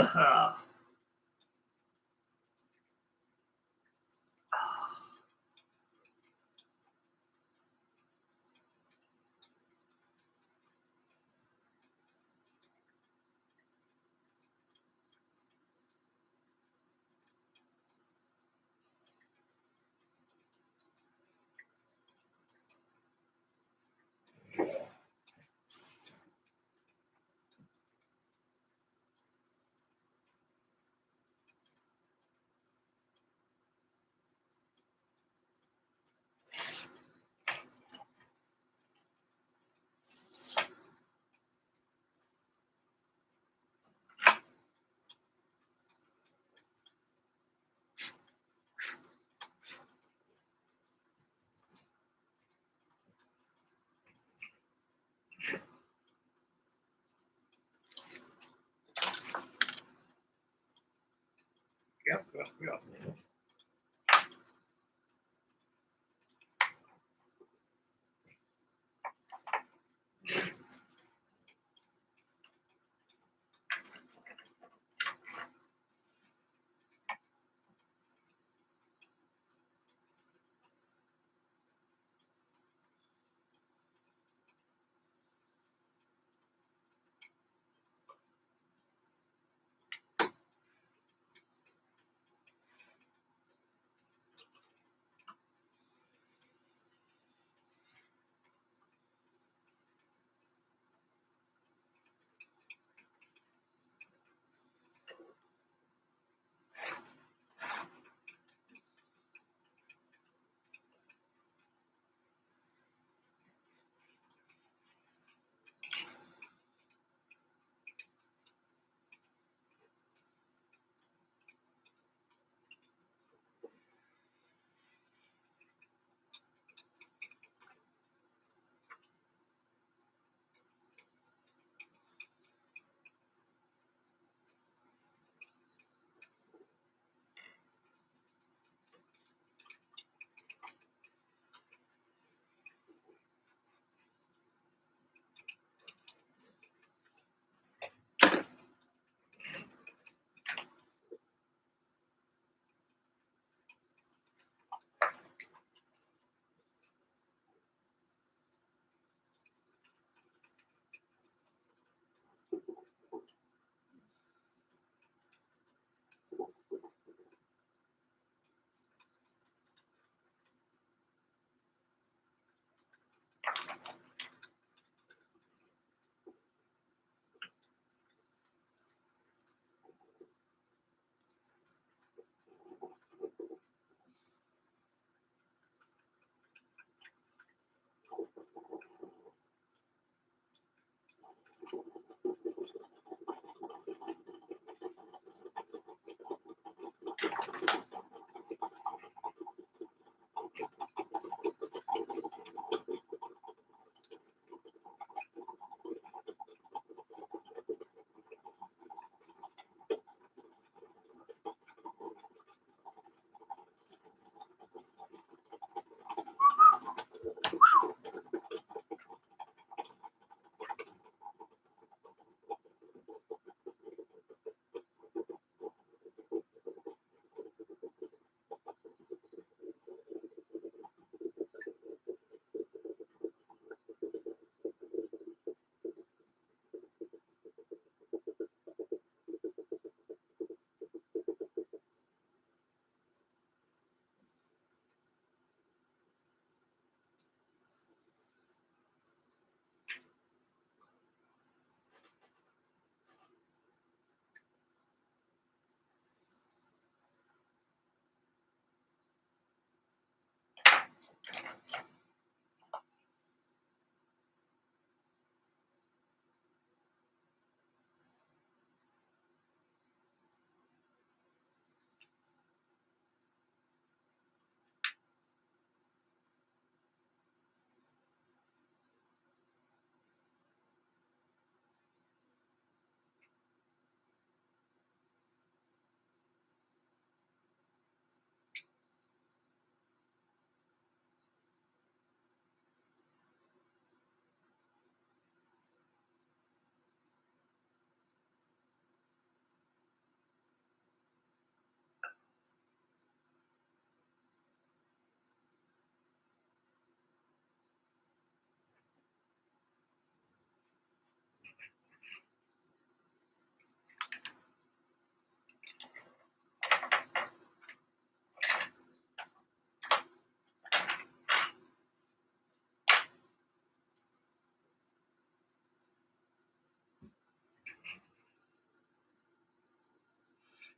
Yep.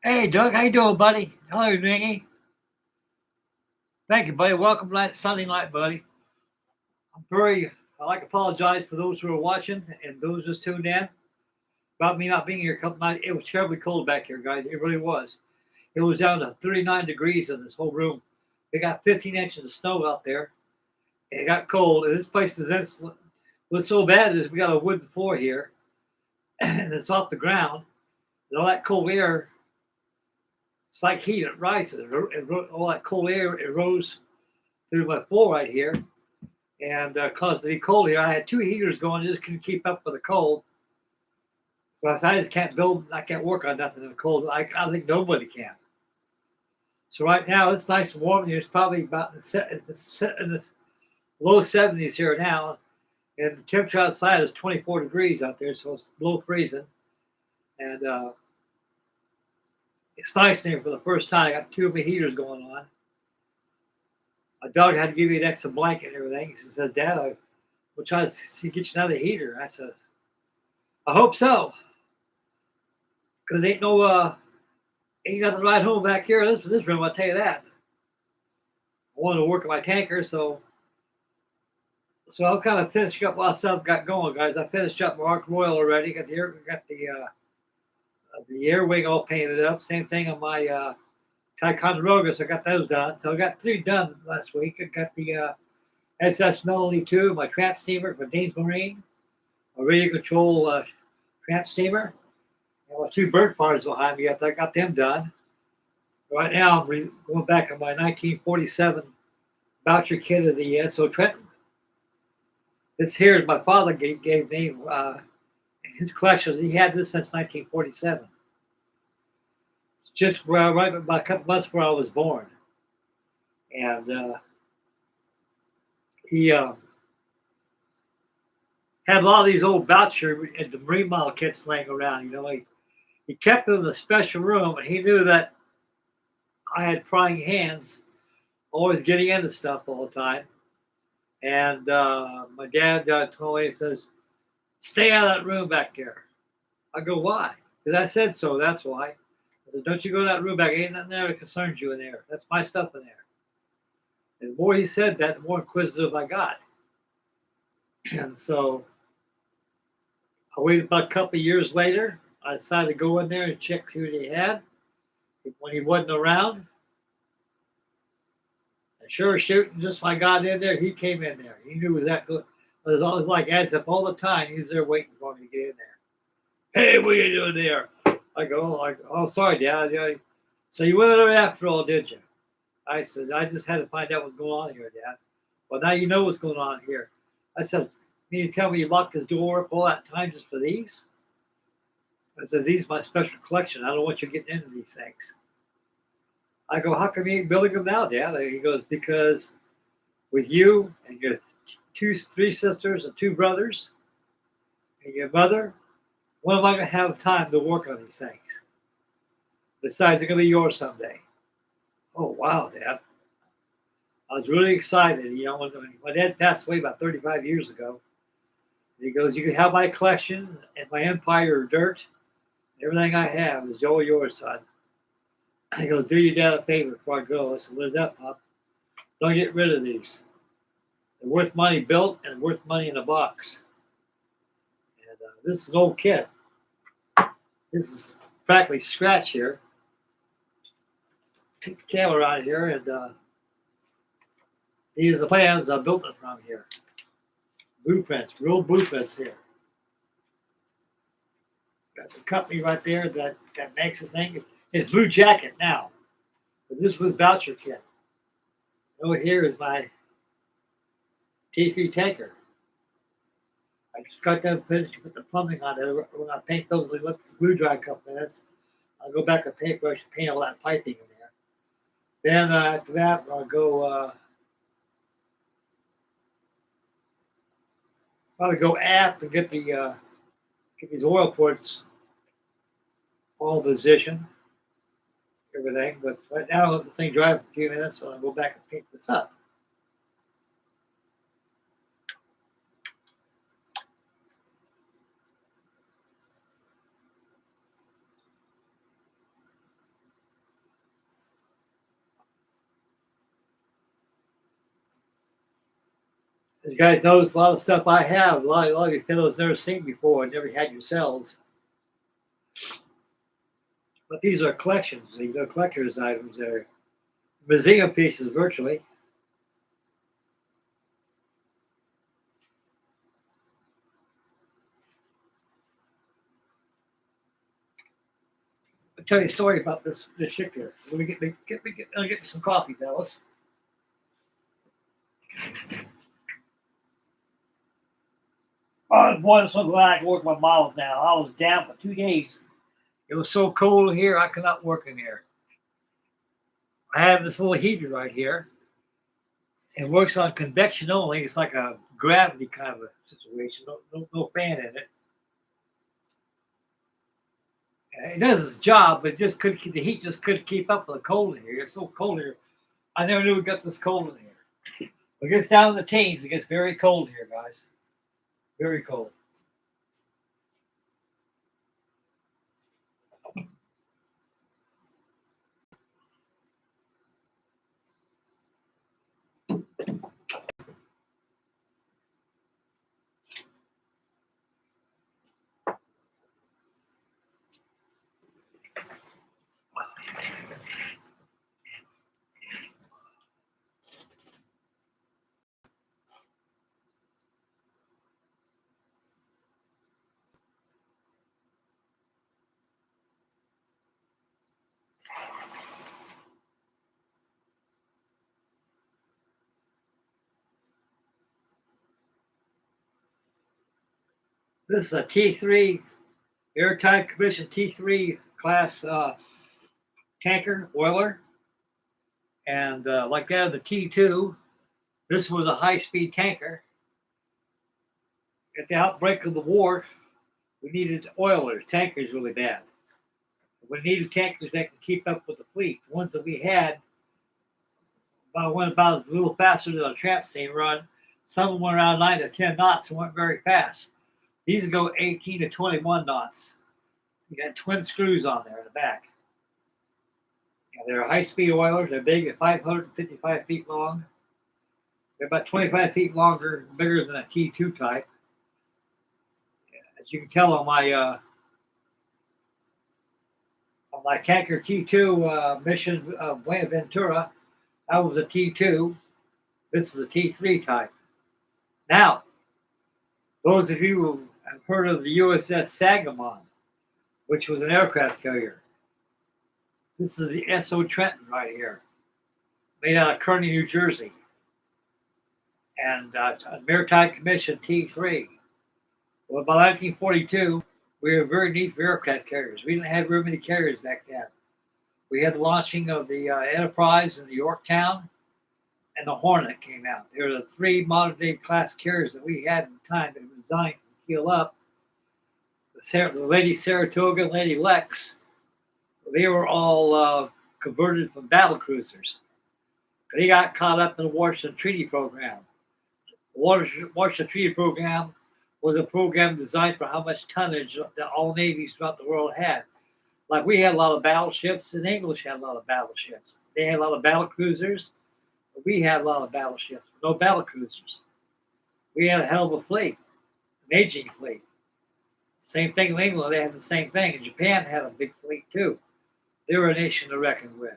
Hey, Doug, how you doing, buddy? Hello, Mingy. Thank you, buddy. Welcome to that Sunday night, buddy. I'm very. I like to apologize for those who are watching and those just tuned in about me not being here a couple nights. It was terribly cold back here, guys. It really was. It was down to 39 degrees in this whole room. We got 15 inches of snow out there. It got cold. And this place is what's so bad is we got a wooden floor here, and it's off the ground. And all that cold air, it's like heat. It rises. All that cold air, it rose through my floor right here, and caused it to be cold here. I had two heaters going, just couldn't keep up with the cold. So I just can't build. I can't work on nothing in the cold. I think nobody can. So right now it's nice and warm. It's probably about in the low 70s here now, and the temperature outside is 24 degrees out there, so it's below freezing. And it's nice in here for the first time. I got two of my heaters going on. My dog had to give me an extra blanket and everything. She said, "Dad, we'll try to get you another heater." I said, "I hope so, because ain't nothing right home back here in this room. I'll tell you that." I wanted to work on my tanker, so I'm kind of finishing up what stuff got going, guys. I finished up my Arc Royal already. Got the air wing all painted up. Same thing on my Ticonderoga. So I got those done. So I got three done last week. I got the SS Melody 2, my tramp steamer for Dean's Marine, a radio control tramp steamer. And my two bird fires behind me. I got them done. Right now, I'm going back on my 1947 voucher kit of the ESSO Trenton. This here is my father gave me his collections. He had this since 1947. Just right about a couple months before I was born. And he had a lot of these old voucher and the Marine model kits laying around. He kept them in a special room, and he knew that I had prying hands, always getting into stuff all the time. And my dad told me, he says, "Stay out of that room back there." I go, "Why?" Because I said so. That's why. I said, "Don't you go to that room back. Ain't nothing there that concerns you in there. That's my stuff in there." And the more he said that, the more inquisitive I got. And so I waited about a couple of years later. I decided to go in there and check see what he had. When he wasn't around, and sure as shooting, just when I got in there, he came in there. He knew exactly. It was always like adds up all the time. He was there waiting for me to get in there. "Hey, what are you doing there?" I go, "Oh, sorry, Dad. Yeah. So you went in there after all, did you?" I said, "I just had to find out what's going on here, Dad." "Well, now you know what's going on here." I said, "You mean to tell me you locked his door up all that time just for these?" I said, "These are my special collection. I don't want you getting into these things." I go, "How come you ain't building them now, Dad?" He goes, "Because with you and your three sisters and two brothers and your mother, when am I going to have time to work on these things? Besides, they're going to be yours someday." Oh, wow, Dad. I was really excited. When my dad passed away about 35 years ago, he goes, "You can have my collection and my empire of dirt. Everything I have is all yours, son." He goes, "Do your dad a favor before I go." I said, "What is that, Pop?" "Don't get rid of these. They're worth money built and worth money in a box." And this is an old kit. This is practically scratch here. Take the camera out of here, and these are the plans I built it from here. Blueprints, real blueprints here. That's the company right there that makes this thing. It's Blue Jacket now. But this was voucher kit. Over here is my T3 tanker. I just got done finished to put the plumbing on it. When I paint those, let the glue dry a couple minutes. I'll go back to paintbrush and paint all that piping in there. Then after that, I'll go probably go aft and get these oil ports all positioned, everything. But right now, I'll let this thing dry for a few minutes, so I'll go back and paint this up. You guys knows a lot of stuff I have. A lot of you fellows never seen before and never had yourselves. But these are collections. These are collector's items. They're museum pieces virtually. I'll tell you a story about this ship here. Let me get some coffee, fellas. Oh, boy, I'm so glad I can work my models now. I was down for 2 days. It was so cold here, I could not work in here. I have this little heater right here. It works on convection only. It's like a gravity kind of a situation. No fan in it. It does its job, but just couldn't keep the heat. Just couldn't keep up with the cold in here. It's so cold here. I never knew it got this cold in here. It gets down in the teens. It gets very cold here, guys. Very cold. This is a T3 airtight commission T3 class tanker oiler, and like that of the T2, this was a high-speed tanker. At the outbreak of the war, we needed oilers, tankers, really bad. We needed tankers that could keep up with the fleet. The ones that we had went about a little faster than a tramp steam run. Some of them went around 9 to 10 knots and weren't very fast. These go 18 to 21 knots. You got twin screws on there in the back. They're high-speed oilers. They're big, at 555 feet long. They're about 25 feet longer, bigger than a T2 type. As you can tell on my tanker T2 mission of Buenaventura, that was a T2. This is a T3 type. Now, those of you who have heard of the USS Sangamon, which was an aircraft carrier, this is the ESSO Trenton right here, made out of Kearney, New Jersey, and a maritime commission T3. Well, by 1942, we were very neat for aircraft carriers. We didn't have very many carriers back then. We had the launching of the Enterprise and the Yorktown, and the Hornet came out. They were the three modern-day class carriers that we had at the time that were designed to keel up. The Lady Saratoga and Lady Lex, they were all converted from battle cruisers. They got caught up in the Washington Treaty Program. The Washington Treaty Program was a program designed for how much tonnage that all navies throughout the world had. Like we had a lot of battleships, and the English had a lot of battleships. They had a lot of battle cruisers. But we had a lot of battleships, no battle cruisers. We had a hell of a fleet, an aging fleet. Same thing in England, they had the same thing. And Japan had a big fleet too. They were a nation to reckon with.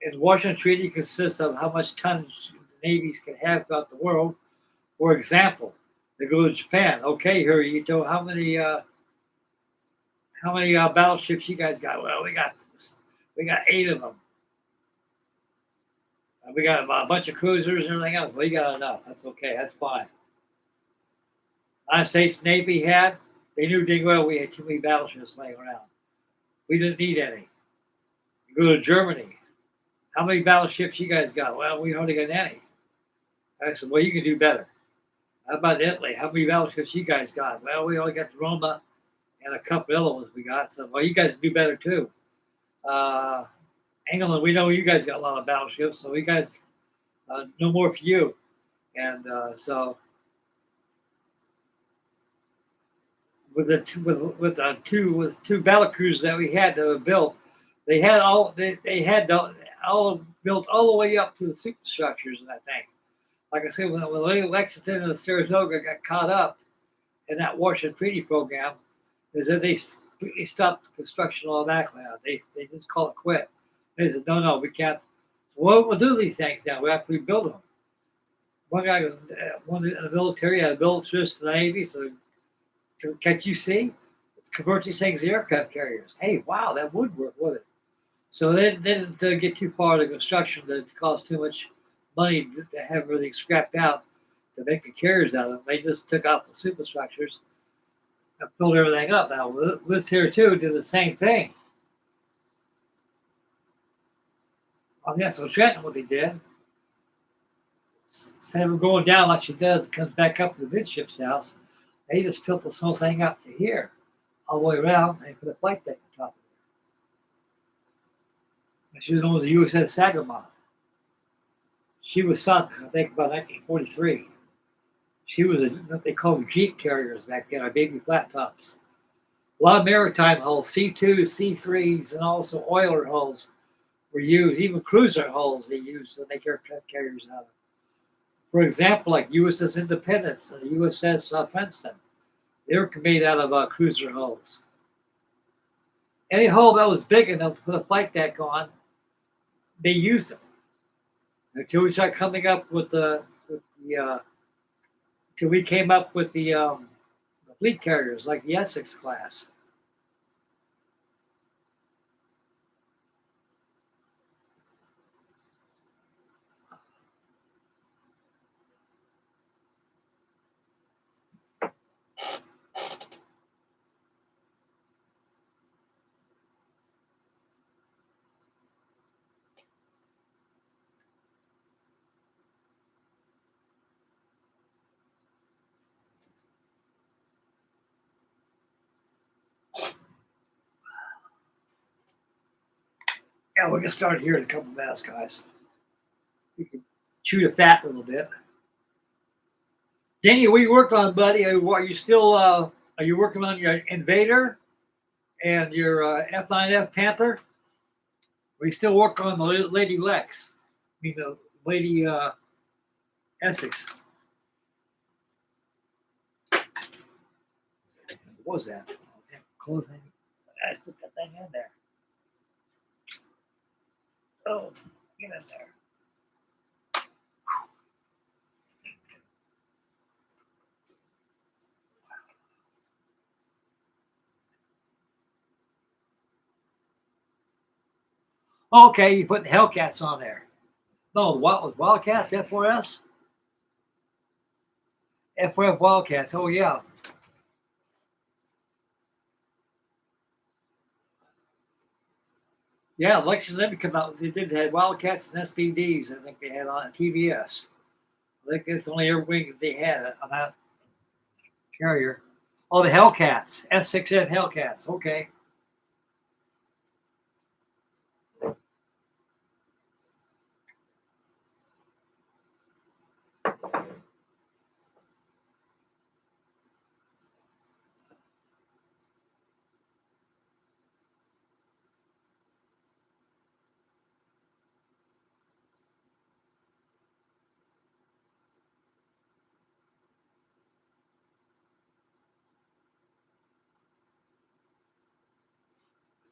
And the Washington Treaty consists of how much tonnage the navies can have throughout the world. For example, they go to Japan. Okay, Hirohito, how many battleships you guys got? Well, we got 8 of them. We got a bunch of cruisers and everything else. We got enough. That's okay. That's fine. United States Navy they knew dang well we had too many battleships laying around. We didn't need any. You go to Germany. How many battleships you guys got? Well, we hardly got any. I said, well, you can do better. How about Italy? How many battleships you guys got? Well, we only got the Roma and a couple other ones we got. So, well, you guys do better too. England, we know you guys got a lot of battleships, so we guys no more for you. And so with two battle cruisers that we had that were built, they had all built all the way up to the superstructures and that thing. Like I said, when Lexington and Saratoga got caught up in that Washington Treaty program, is that they stopped the construction automatically. They just call it quit. They said, no, we can't. Well, we'll do these things now. We have to rebuild them. One guy, one in the military, had a military to the Navy, so can't you see? Let's convert these things to aircraft carriers. Hey, wow, that would work, wouldn't it? So they didn't get too far into construction that it cost too much money to have everything scrapped out to make the carriers out of them. They just took out the superstructures and filled everything up. Now, this here, too, did the same thing. On the ESSO Trenton, what they did, instead of going down like she does, it comes back up to the midship's house, they just built this whole thing up to here, all the way around, and put a flight deck on top of it. And she was known as the USS Sagamore. She was sunk, I think, about 1943. She was what they called Jeep carriers back then, our baby flat tops. A lot of maritime hulls, C2s, C3s, and also oiler hulls were used. Even cruiser hulls they used to make aircraft carriers out of. For example, like USS Independence and the USS Princeton, they were made out of cruiser hulls. Any hull that was big enough to put a flight deck on, they used them. Until we started coming up with until we came up with the fleet carriers like the Essex class. Yeah, we're gonna start here in a couple minutes, guys. We can chew the fat a little bit. Danny, what are you working on, buddy? Are you still are you working on your Invader and your F9F Panther? Or are you still working on the Lady Lex? I mean the Lady Essex. What was that? Closing. I put that thing in there. Oh, get in there. Okay, you put the Hellcats on there. No, what was Wildcats? F4S? F4F Wildcats. Oh, yeah. Yeah, Election Limit come out. They had Wildcats and SPDs. I think they had on TBS. I think that's the only air wing that they had on that carrier. Oh, the Hellcats. F6F Hellcats. Okay.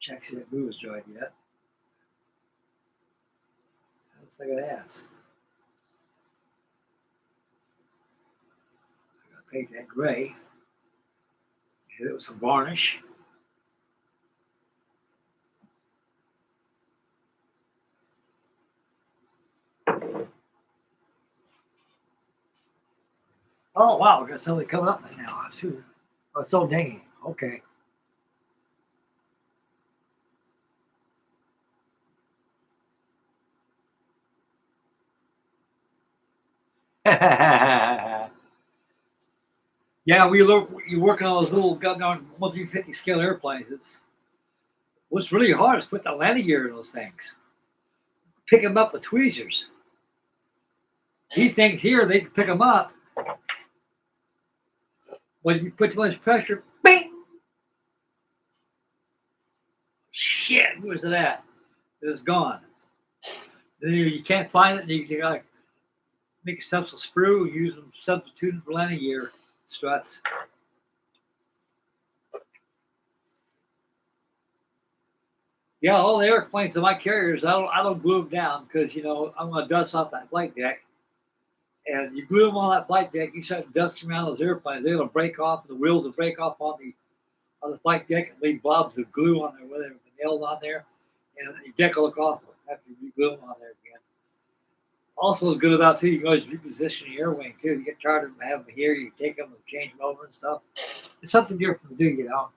Check see that blue is joined yet. Looks like it has. I'm gonna paint that gray. Hit it with some varnish. Oh wow, we got something coming up right now. Oh, it's so dingy. Okay. Yeah, you working on those little goddamn 1/350 scale airplanes. What's really hard is put the landing gear in those things. Pick them up with tweezers. These things here, they can pick them up. When you put too much pressure, bing! Shit, where's it at? It's gone. Then you can't find it. You gotta make yourself some sprue, use them substituting for linear struts. Yeah, all the airplanes in my carriers, I don't glue them down because you know I'm gonna dust off that flight deck. And you glue them on that flight deck, you start dusting around those airplanes, they're gonna break off, and the wheels will break off on the flight deck and leave blobs of glue on there, where they've been nailed on there, and your deck will look awful after you glue them on there again. Also, what's good about too, you can always reposition your air wing too. You get tired of having them here, you take them and change them over and stuff. It's something different to do, you know.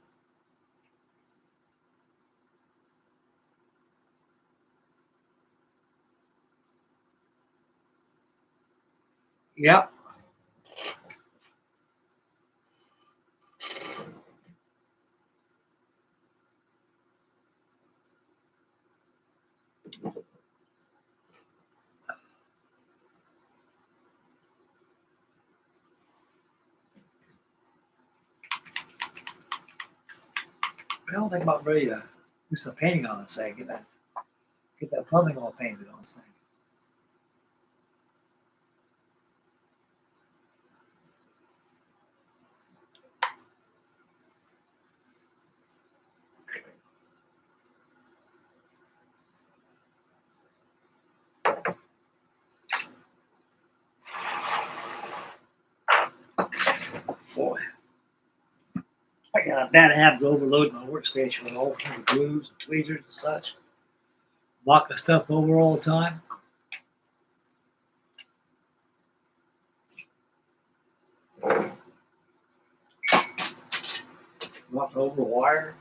Yep. I don't think I'm ready to do some painting on this thing. Get that plumbing all painted on this thing. Boy, I got a bad habit of overloading my workstation with all kinds of glues and tweezers and such. Knocking stuff over all the time. Knocking over wire.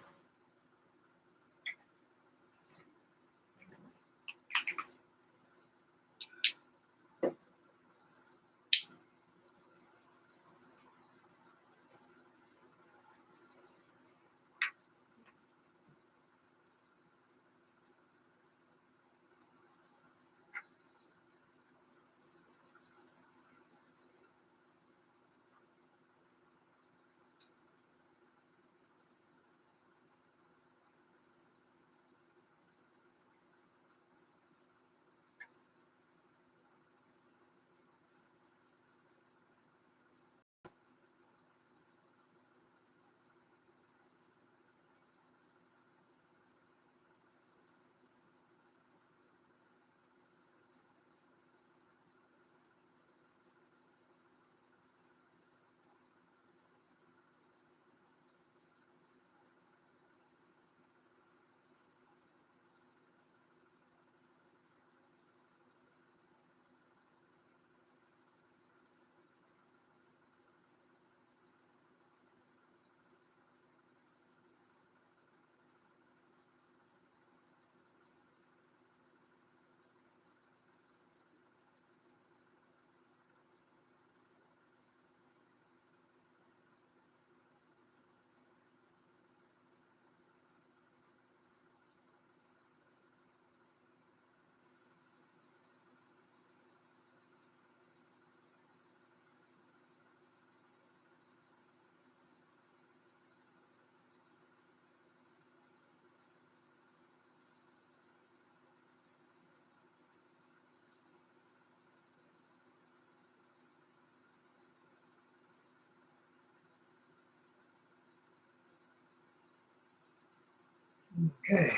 Okay.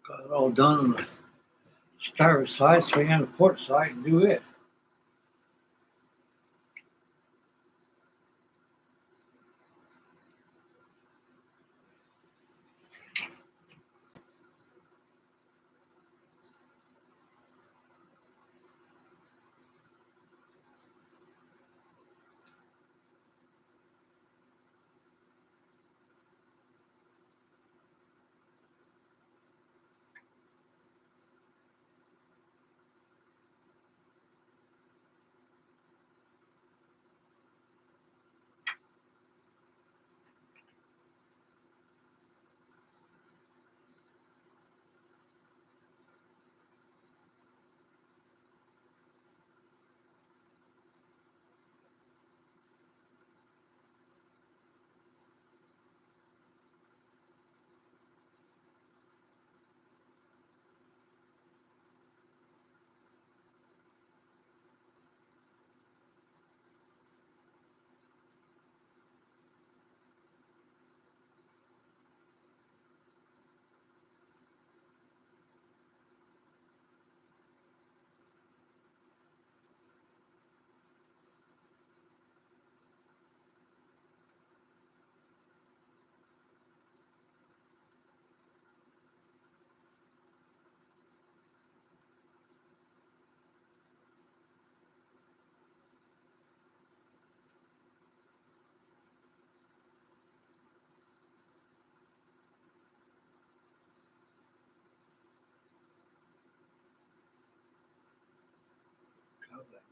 Got it all done on the starboard side, swing on the port side and do it.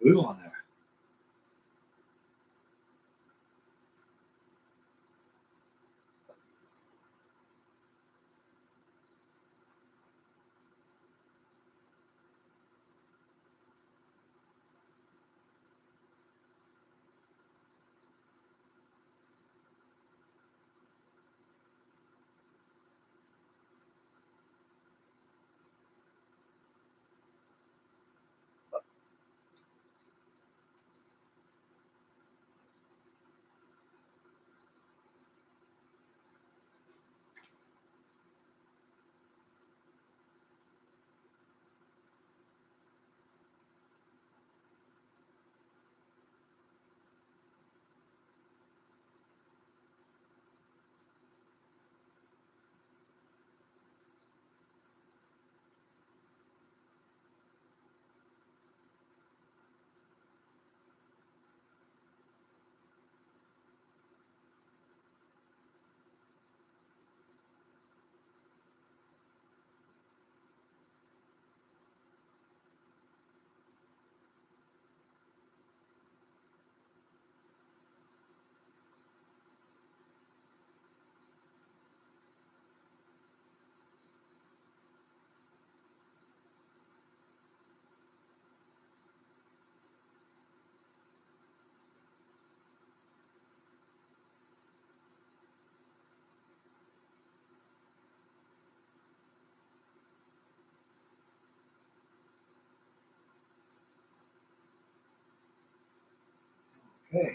glue on there. Okay.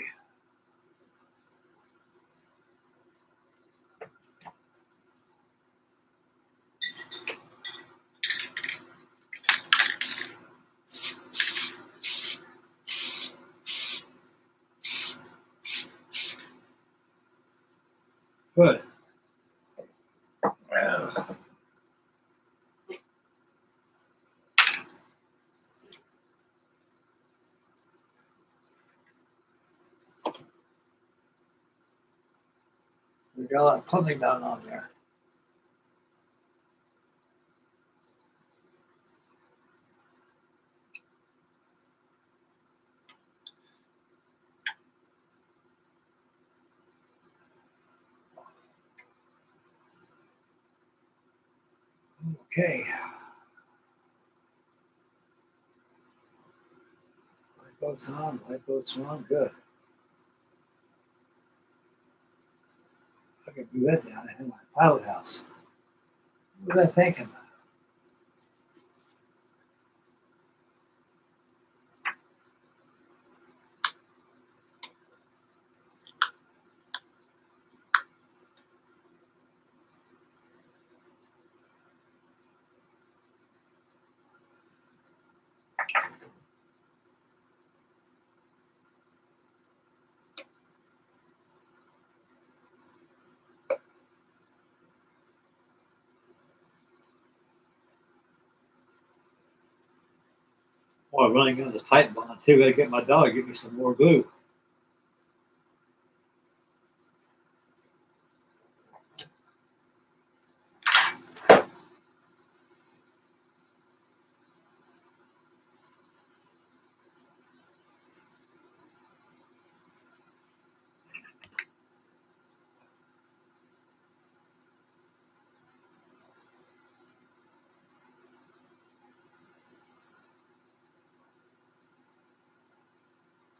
Good. We got a lot of plumbing down on there. Okay. Light boats on, light boats on, good. I could do that down in my pilot house. What was I thinking? Oh, I'm running on this pipe bond too. Gotta get my dog, give me some more glue.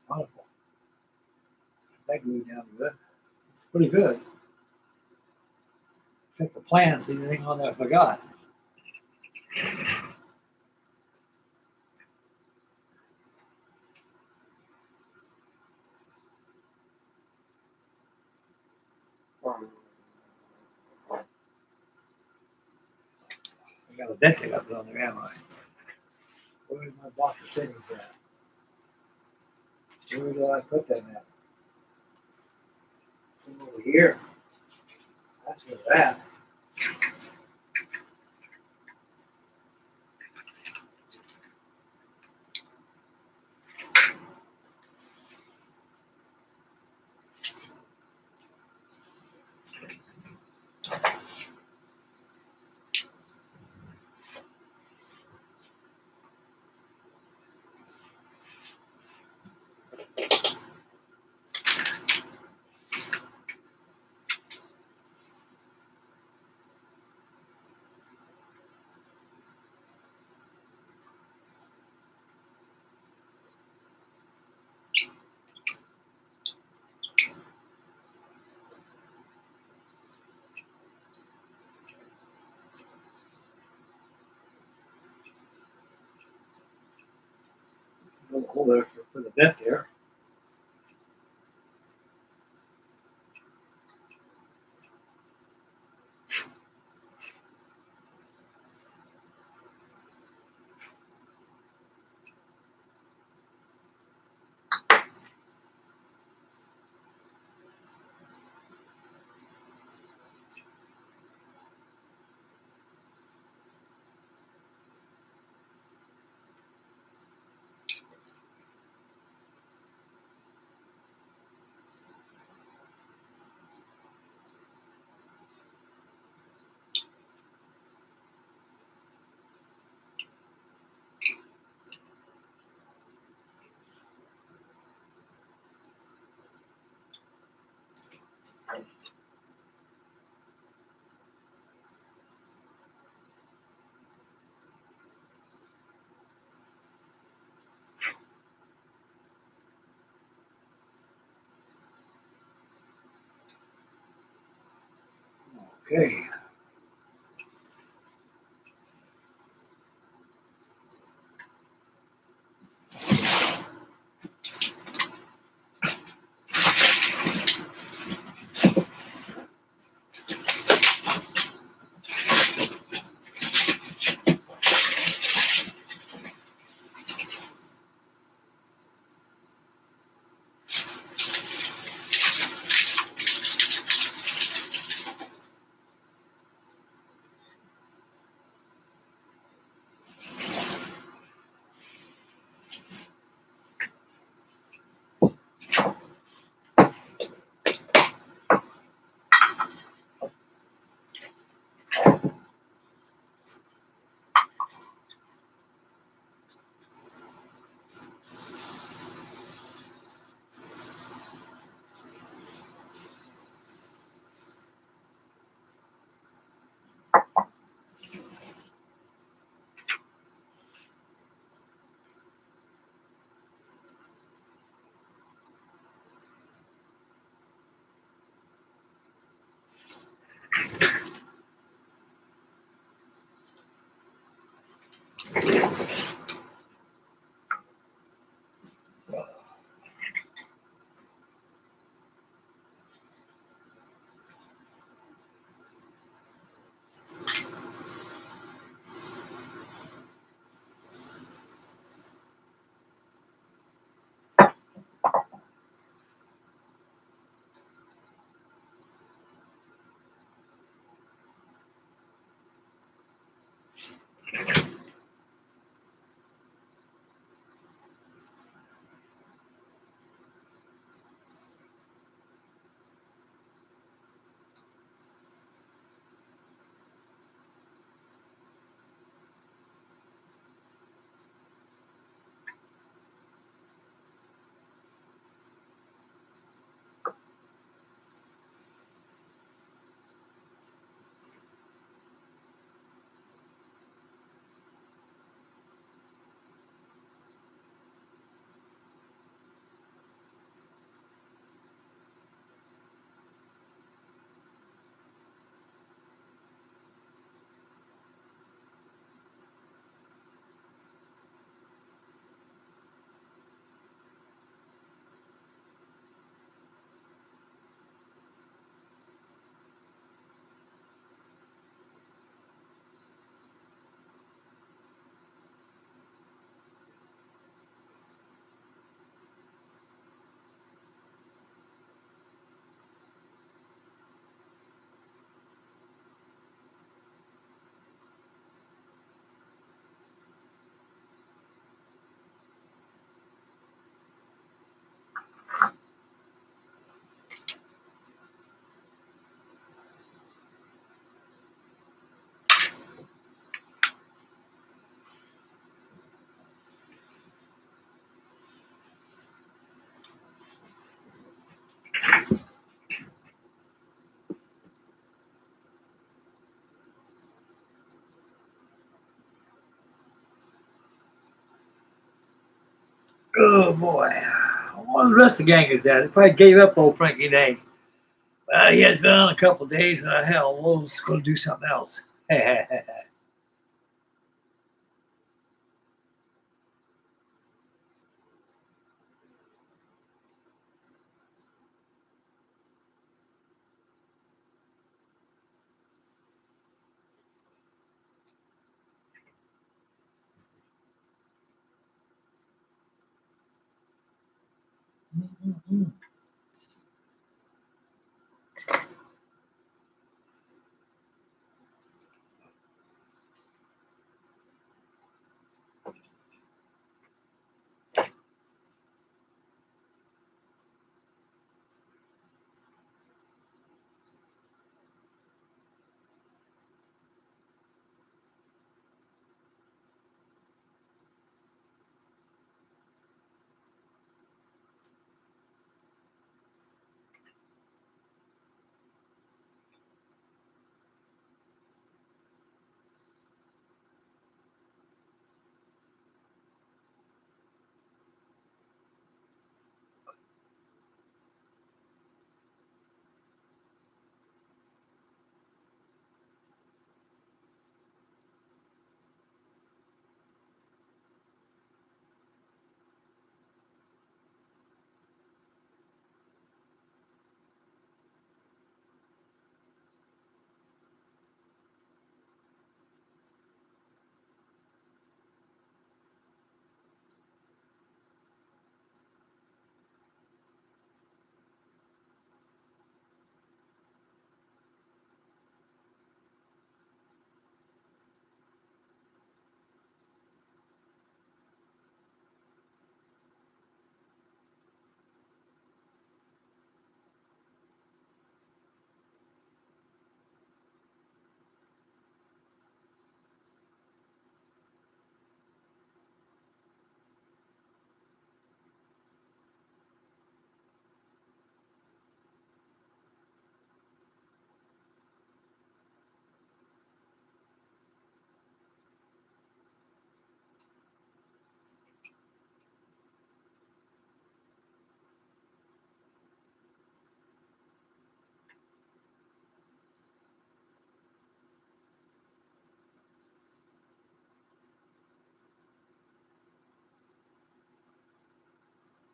Wonderful. That glue down good. Pretty good. Check the plan, see anything on there I forgot. I got a denting up on there, am I? Where's my box of fittings at? Where do I put them at? Over here. That's where they're at. hole there for the vent there. Okay. Oh boy. Well, the rest of the gang is at. They probably gave up old Frankie Day. Well, he has been on a couple of days. Hell, we'll just go do something else. Mm-mm-mm.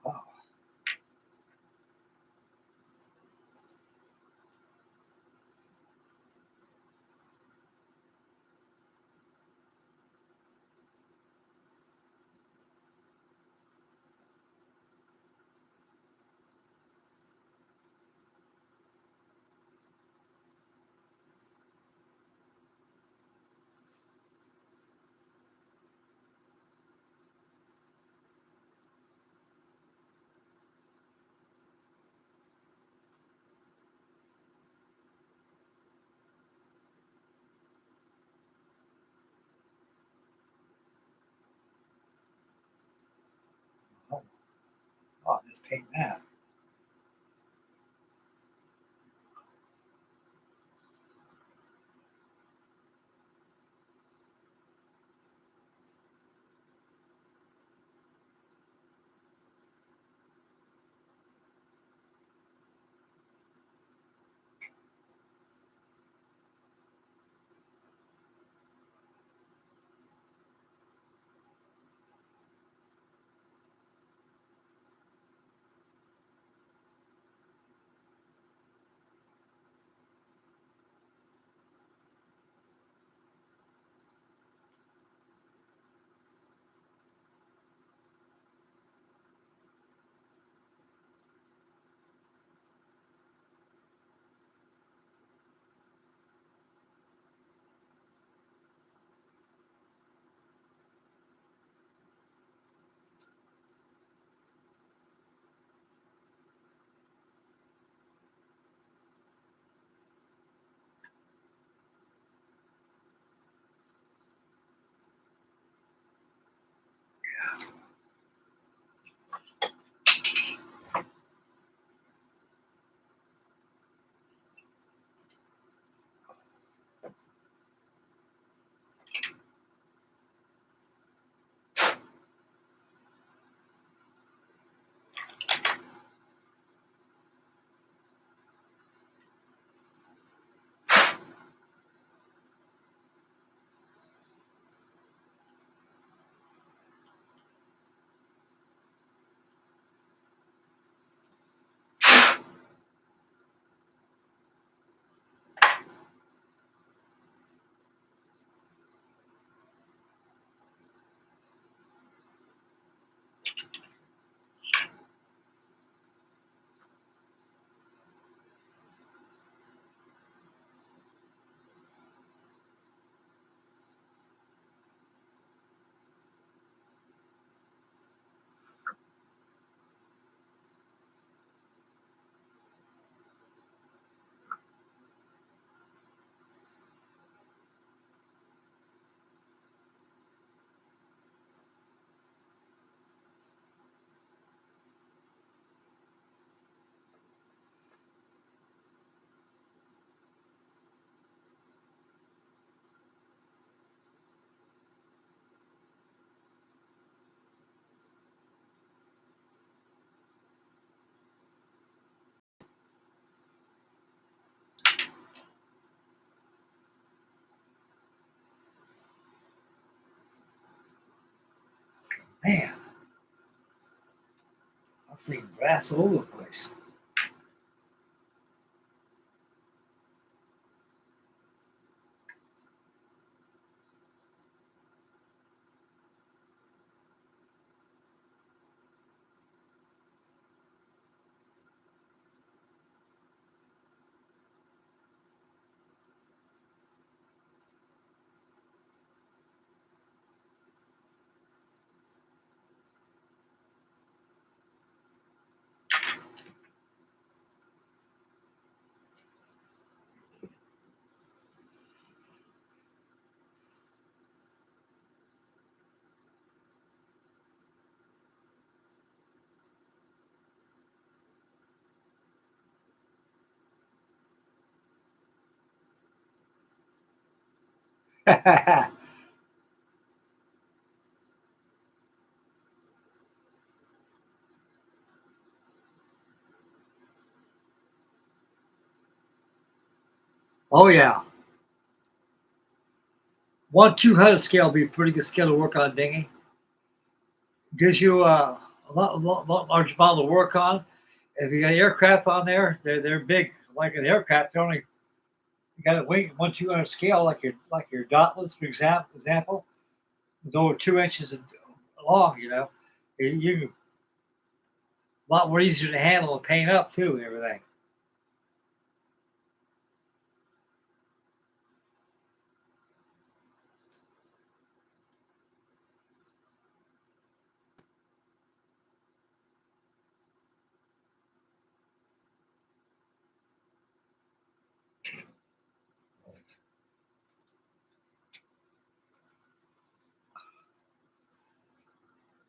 Wow. Oh, oh, this paint that. Man, I'm seeing grass all over the place. Oh yeah, 1/200 scale would be a pretty good scale to work on dinghy. Gives you a lot large amount to work on. If you got aircraft on there, they're big. Like an aircraft, they're only you got to weight 1/200 scale, like your Dauntless, for example, is over 2 inches long. You a lot more easier to handle and paint up too, and everything.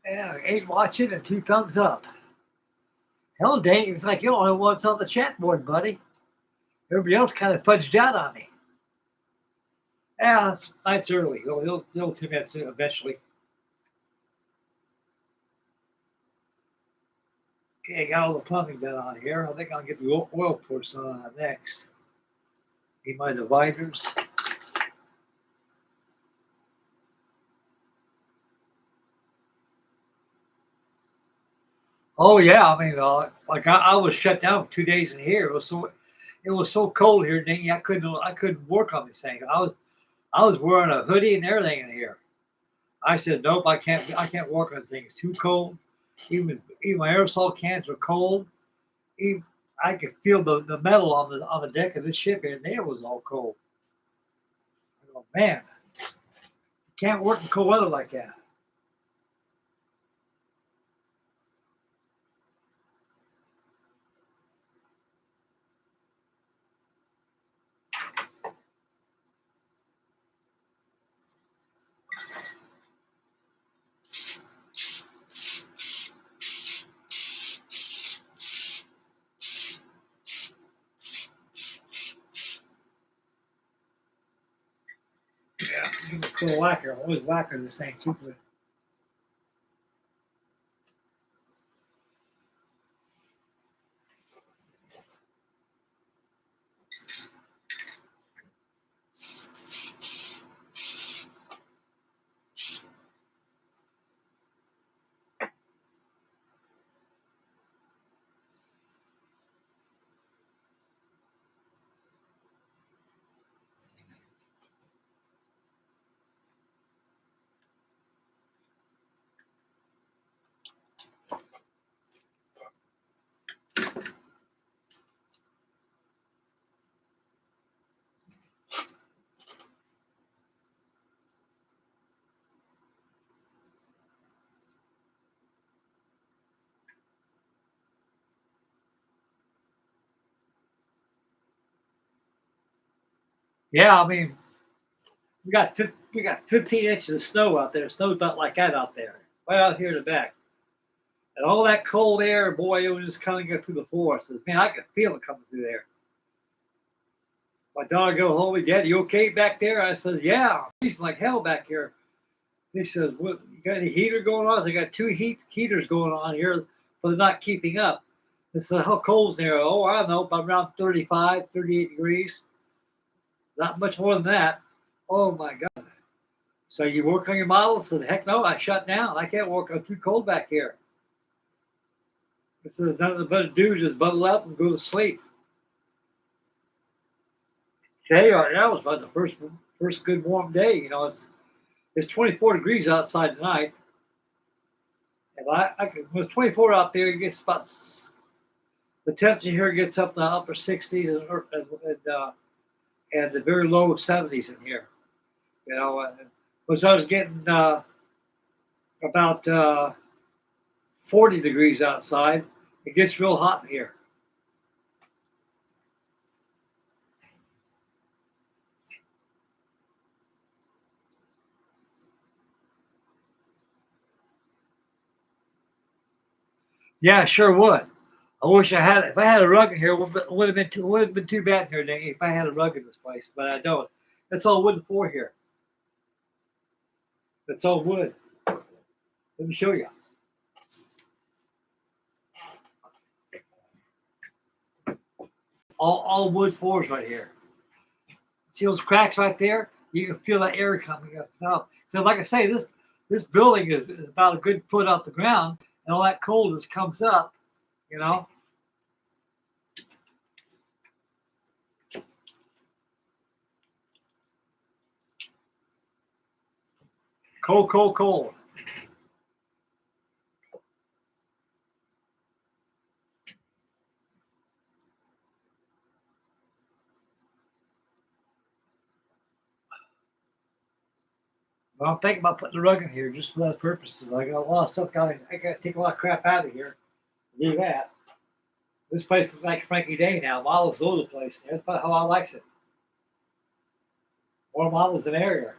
Yeah, 8 watching and 2 thumbs up. Hell, Dave, it's like you're the only one's on the chat board, buddy. Everybody else kind of fudged out on me. Yeah, night's early. He'll 2 minutes eventually. Okay, got all the plumbing done on here. I think I'll get the oil ports on next. Need my dividers. Oh yeah, I mean, like I was shut down for 2 days in here. It was so cold here, Dingy. I couldn't work on this thing. I was wearing a hoodie and everything in here. I said, nope, I can't work on things. Too cold. Even my aerosol cans were cold. Even, I could feel the metal on the deck of this ship here, and there was all cold. I go, man, can't work in cold weather like that. Yeah, give me a cool whacker. I'm always whacking this thing too. Yeah, I mean, we got 15 inches of snow out there. Snow's not like that out there. Right out here in the back. And all that cold air, boy, it was just coming up through the forest. Man, I could feel it coming through there. My daughter go home, Dad, you okay back there? I said, yeah. He's like hell back here. He says, what, you got any heater going on? I got two heaters going on here, but they're not keeping up. I said, how cold's there? Oh, I don't know, about around 35, 38 degrees. Not much more than that. Oh my God. So you work on your models? So the heck no, I shut down. I can't work. I'm too cold back here. This is nothing but to do, just bundle up and go to sleep. Today, that was about the first good warm day. You know, it's 24 degrees outside tonight. And when it's 24 out there, it gets about, the temperature here gets up in the upper 60s and the very low 70s in here. You know, which I was getting about 40 degrees outside. It gets real hot in here. Yeah, I sure would. I wish I had. If I had a rug in here, it would have been too bad in here today if I had a rug in this place. But I don't. That's all wood floor here. That's all wood. Let me show you. All wood floors right here. See those cracks right there? You can feel that air coming up. Now, so like I say, this building is about a good foot off the ground, and all that cold just comes up. You know. Cold, cold, cold. Well, I'm thinking about putting the rug in here just for those purposes. I got a lot of stuff. I got to take a lot of crap out of here. Do that. This place is like Frankie Day now. Models all over the place. That's about how I likes it. More models than area.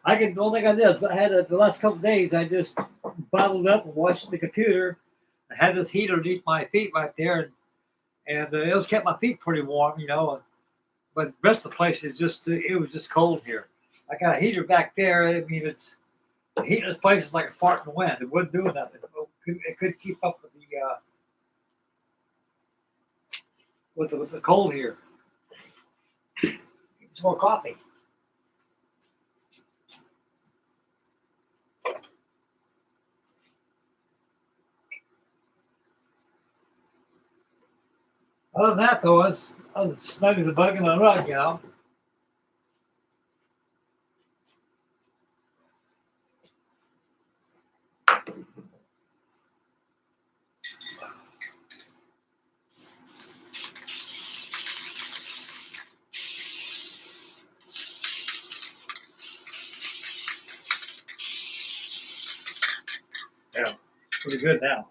The only thing I did, I had the last couple of days, I just bottled up and watched the computer. I had this heater underneath my feet right there, and it was kept my feet pretty warm, you know. But the rest of the place is it was just cold here. I got a heater back there. I mean, the heat in this place is like a fart in the wind. It wouldn't do nothing. It couldn't keep up with the cold here. Some more coffee. Other than that, though, I was snug as a bug in the rug, you know. Yeah, pretty good now.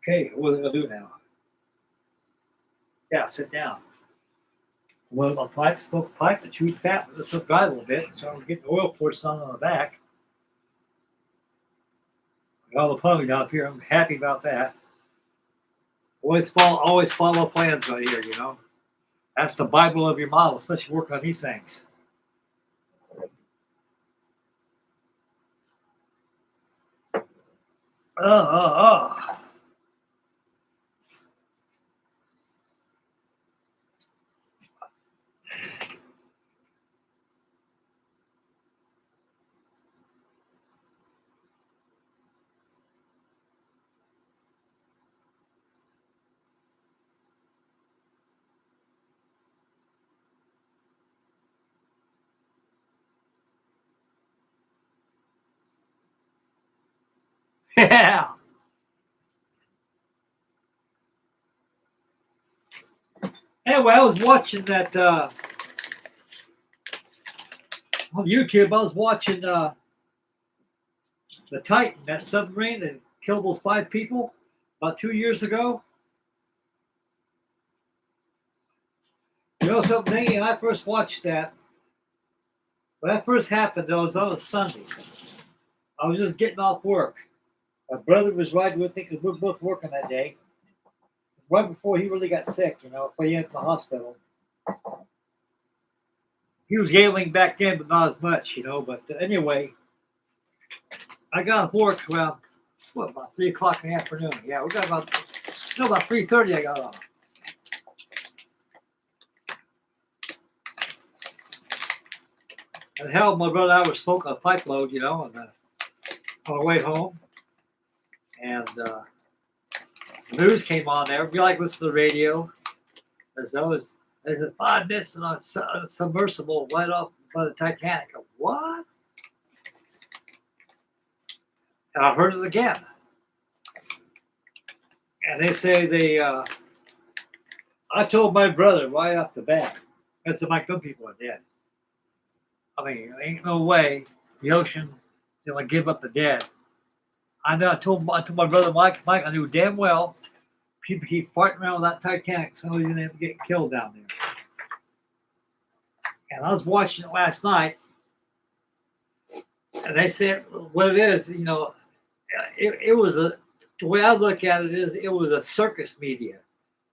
Okay, what am I gonna do now? Yeah, sit down. Well, my pipe, smoke pipe, and chew fat. Let this dry a little bit, so I'm getting oil forced on the back. Got all the plumbing up here. I'm happy about that. Always follow plans right here. You know, that's the Bible of your model, especially work on these things. Oh. Yeah. Anyway, I was watching that on YouTube. I was watching the Titan, that submarine that killed those 5 people about 2 years ago. You know something? When I first watched that, when that first happened, though, it was on a Sunday. I was just getting off work. My brother was riding with me because we were both working that day. Right before he really got sick, you know, before he went to the hospital. He was yelling back then, but not as much, you know. But anyway, I got off work around, about 3 o'clock in the afternoon. Yeah, we got about 3:30 I got off. And hell, my brother and I were smoking a pipe load, you know, on our way home. And the news came on there. We like listen to the radio. As I was, they said 5 minutes and a submersible went off by the Titanic. I go, what? And I heard it again. And they say I told my brother right off the bat, I said, Mike, them people are dead. I mean, there ain't no way the ocean is going to give up the dead. I told my brother Mike, I knew damn well people keep farting around with that Titanic, so you're going to get killed down there. And I was watching it last night, and they said what it is, you know, it was the way I look at it is it was a circus media.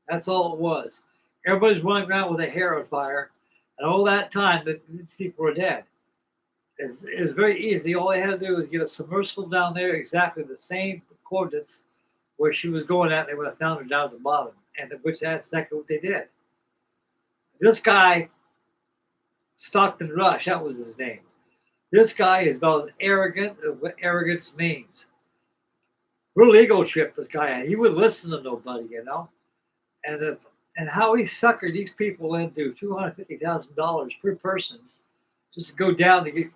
That's all it was. Everybody's running around with a hair on fire, and all that time these people were dead. It's very easy. All they had to do was get a submersible down there, exactly the same coordinates where she was going at. They would have found her down at the bottom, and which that's exactly what they did. This guy, Stockton Rush, that was his name. This guy is about as arrogant as what arrogance means. Real ego trip, this guy had. He would listen to nobody, you know. And how he suckered these people into $250,000 per person just to go down to get.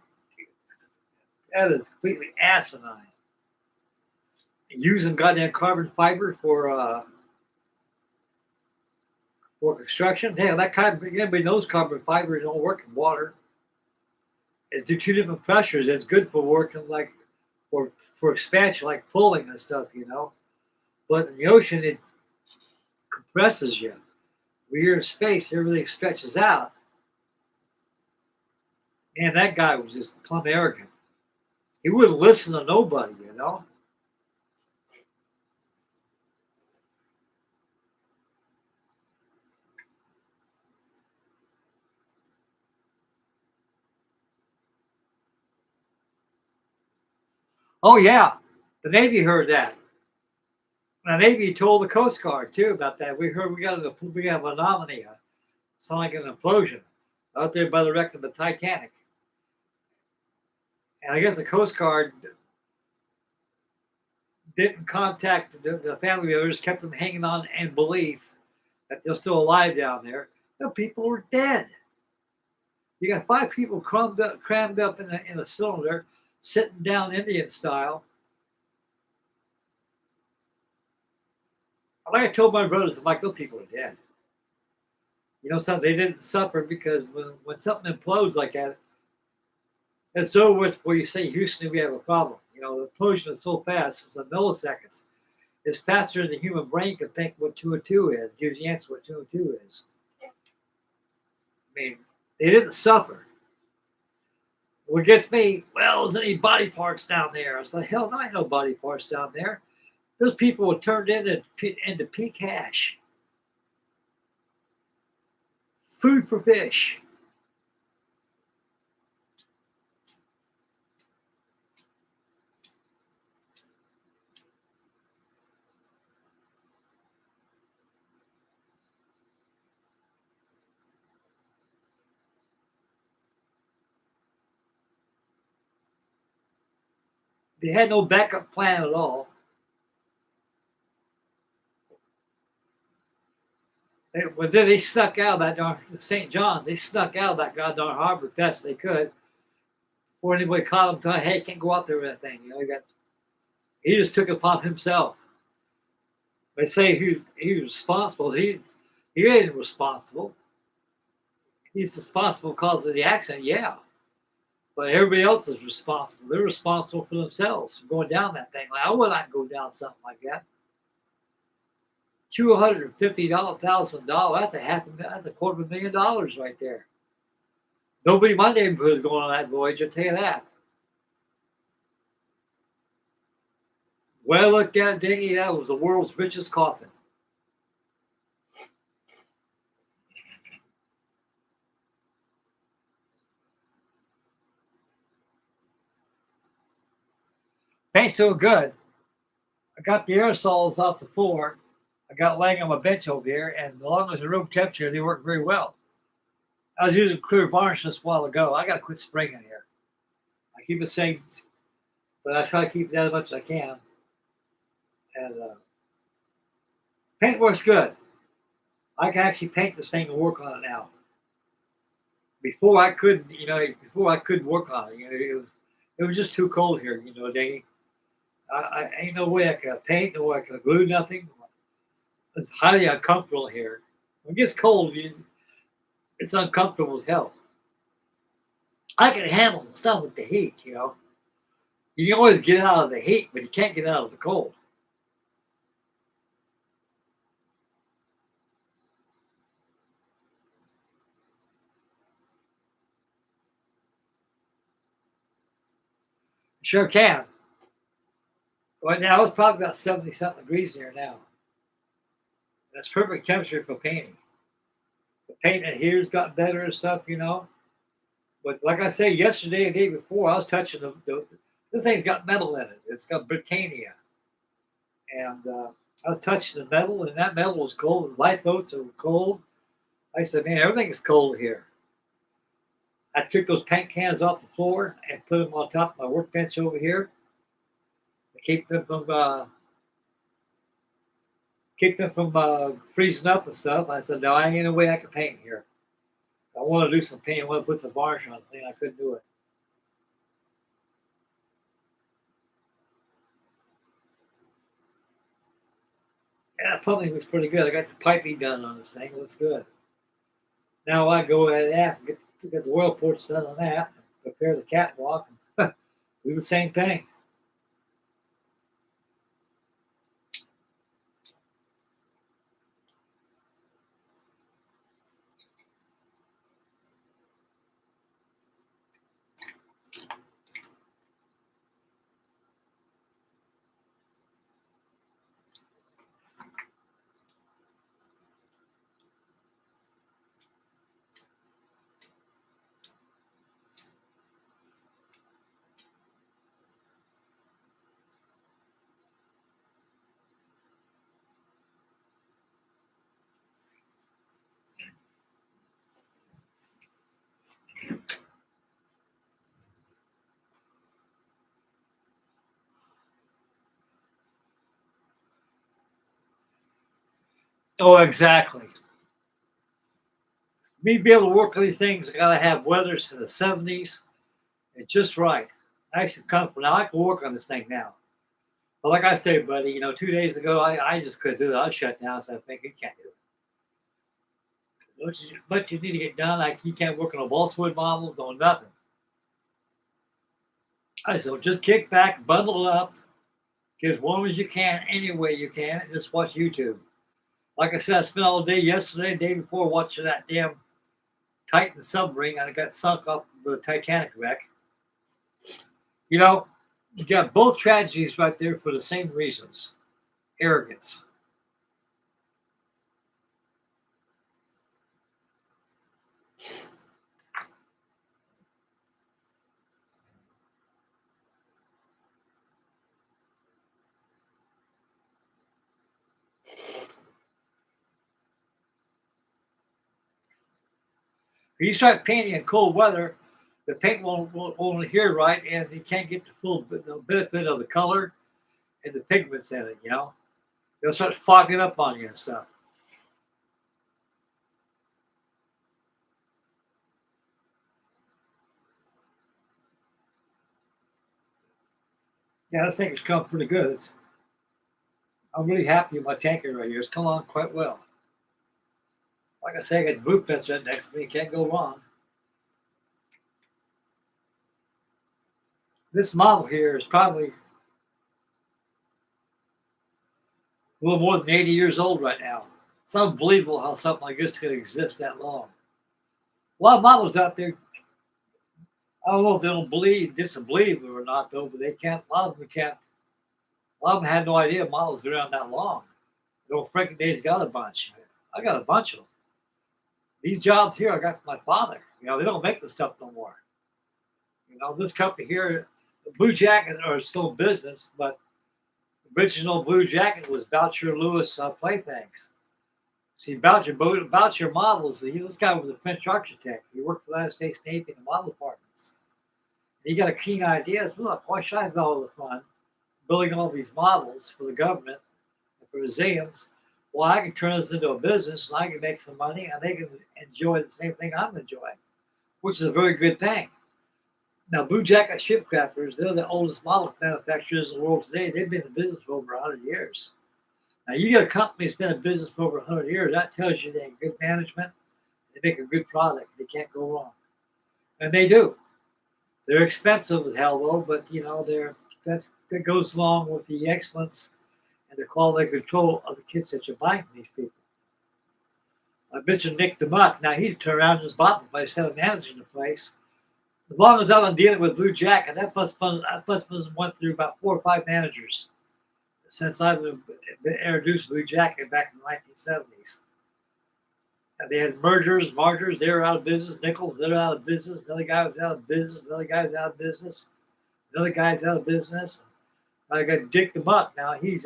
That is completely asinine. Using goddamn carbon fiber for construction. Hell, that kind of, everybody knows carbon fiber don't work in water. It's due to 2 different pressures. It's good for working like for expansion, like pulling and stuff, you know. But in the ocean, it compresses you. When you're in space, everything stretches out. And that guy was just plumb arrogant. He wouldn't listen to nobody, you know. Oh yeah, the Navy heard that. The Navy told the Coast Guard too about that. We heard we have an anomaly, something like an implosion out there by the wreck of the Titanic. And I guess the Coast Guard didn't contact the family members, kept them hanging on in belief that they're still alive down there. The people were dead. You got 5 people crammed up in a cylinder, sitting down Indian style. Like I told my brothers, like, those people are dead. You know something? They didn't suffer because when something implodes like that, it's over with where you say, Houston, we have a problem. You know, the implosion is so fast, it's in milliseconds. It's faster than the human brain can think what 202 is. It gives you the answer what 202 is. I mean, they didn't suffer. What gets me, well, is there any body parts down there? I was like, hell no, I ain't no body parts down there. Those people were turned into pink hash. Food for fish. They had no backup plan at all. But then they snuck out of that darn St. John's. They snuck out of that goddamn harbor best they could before anybody caught them. Telling, hey, can't go out there with that thing. You know, he just took it upon himself. They say he was responsible. He ain't responsible. He's responsible because of the accident, yeah. But everybody else is responsible. They're responsible for themselves for going down that thing. Like, I would not go down something like that. $250,000. That's $250,000 right there. Nobody in my neighborhood is going on that voyage. I'll tell you that. When I looked at Dingy, that was the world's richest coffin. Thanks so good. I got the aerosols off the floor. I got laying on my bench over here, and as long as the room temperature, they work very well. I was using clear varnish just a while ago. I got to quit spraying in here. I keep it safe, but I try to keep it as much as I can. And paint works good. I can actually paint this thing and work on it now. Before I couldn't, before I couldn't work on it. It was just too cold here. Danny. I ain't no way I could paint, no way I could glue nothing. It's highly uncomfortable here. When it gets cold, it's uncomfortable as hell. I can handle the stuff with the heat. You can always get out of the heat, but you can't get out of the cold. Sure can. Right now, it's probably about 70-something degrees here now. That's perfect temperature for painting. The paint here's got better and stuff. But like I said, yesterday and the day before, I was touching the thing's got metal in it. It's got Britannia. And I was touching the metal, and that metal was cold. The light bolts are cold. I said, man, everything is cold here. I took those paint cans off the floor and put them on top of my workbench over here to keep them from freezing up and stuff. I said, no, I ain't no way I can paint here. I want to do some painting. I want to put some varnish on the thing. I couldn't do it. Yeah, plumbing looks pretty good. I got the piping done on this thing. It looks good. Now I go ahead and get the oil ports done on that, prepare the catwalk, and do the same thing. Oh, exactly. Me be able to work on these things, I gotta have weathers in the 70s and just right. Nice and comfortable. Now I can work on this thing now. But like I say, buddy, 2 days ago I just couldn't do it. I shut down. So I think you can't do it. But you need to get done. Like you can't work on a balsa wood model, doing nothing. I said, just kick back, bundle up, get as warm as you can, any way you can, and just watch YouTube. Like I said, I spent all day yesterday, day before, watching that damn Titan submarine. I got sunk off the Titanic wreck. You got both tragedies right there for the same reasons: arrogance. If you start painting in cold weather, the paint won't adhere right, and you can't get the full benefit of the color and the pigments in it. It'll start fogging up on you and stuff. Yeah, this thing has come pretty good. I'm really happy with my tanker right here. It's come on quite well. Like I say, I got the blueprints right next to me. Can't go wrong. This model here is probably a little more than 80 years old right now. It's unbelievable how something like this could exist that long. A lot of models out there, I don't know if they don't disbelieve it or not, though, but they can't, a lot of them can't. A lot of them had no idea models been around that long. Frankie Day's got a bunch. I got a bunch of them. These jobs here, I got from my father. They don't make this stuff no more. This company here, the Blue Jacket are still in business, but the original Blue Jacket was Boucher Lewis playthings. See, about your boat, about your models, this guy was a French architect. He worked for the United States Navy in the model departments. And he got a keen idea. Look, why should I have all the fun building all these models for the government and for museums? Well, I can turn this into a business and I can make some money and they can enjoy the same thing I'm enjoying, which is a very good thing. Now, Blue Jacket ship crafters, they're the oldest model manufacturers in the world today. They've been in business for over 100 years. Now, you get a company that's been in business for over 100 years, that tells you they have good management, they make a good product, they can't go wrong. And they do. They're expensive as hell, though, but, you know, that goes along with the excellence and the quality control of the kits that you're buying from these people. Mr. Nick DeMuck, now he turned around and just bought the place, instead of managing the place. As long as I've been dealing with Blue Jacket, that bus went through about 4 or 5 managers since I've been introduced Blue Jacket back in the 1970s. And they had mergers, they were out of business. Nichols, they're out of business. Another guy was out of business. Another guy was out of business. Another guy's out of business. I got Dick DeMuck now. He's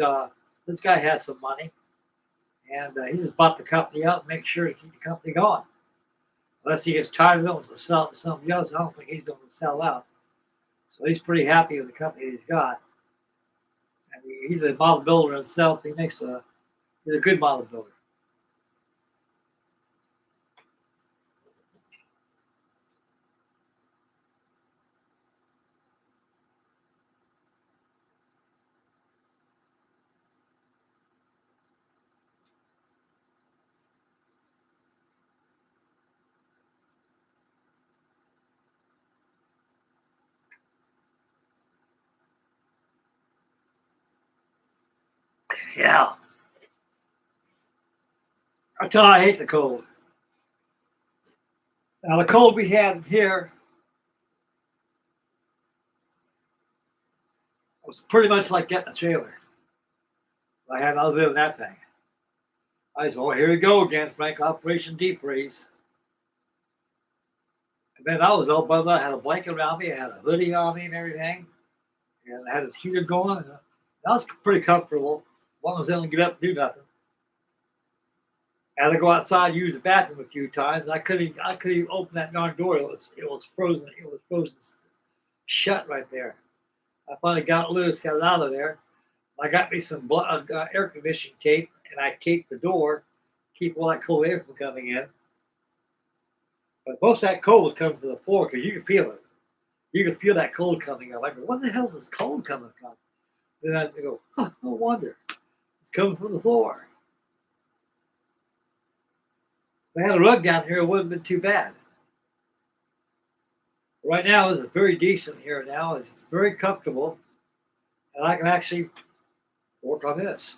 this guy has some money, and he just bought the company out and make sure to keep the company going. Unless he gets tired of it, wants to sell it to somebody else, I don't think he's going to sell out. So he's pretty happy with the company he's got. And he's a model builder himself. He's a good model builder. Yeah. I tell you, I hate the cold. Now, the cold we had here was pretty much like getting a trailer. I was living that thing. I said, well, here we go again, Frank, Operation Deep Freeze. And then I was all bundled up. I had a blanket around me. I had a hoodie on me and everything. And I had this heater going. And I was pretty comfortable as long as I didn't get up and do nothing. I had to go outside and use the bathroom a few times. I couldn't even open that darn door. It was frozen. It was frozen shut right there. I finally got loose, got it out of there. I got me some air conditioning tape, and I taped the door, keep all that cold air from coming in. But most of that cold was coming from the floor because you could feel it. You could feel that cold coming up. I go, what the hell is this cold coming from? Then I go, no wonder. It's coming from the floor. If I had a rug down here, it wouldn't have been too bad. Right now, it's very decent here now. It's very comfortable. And I can actually work on this.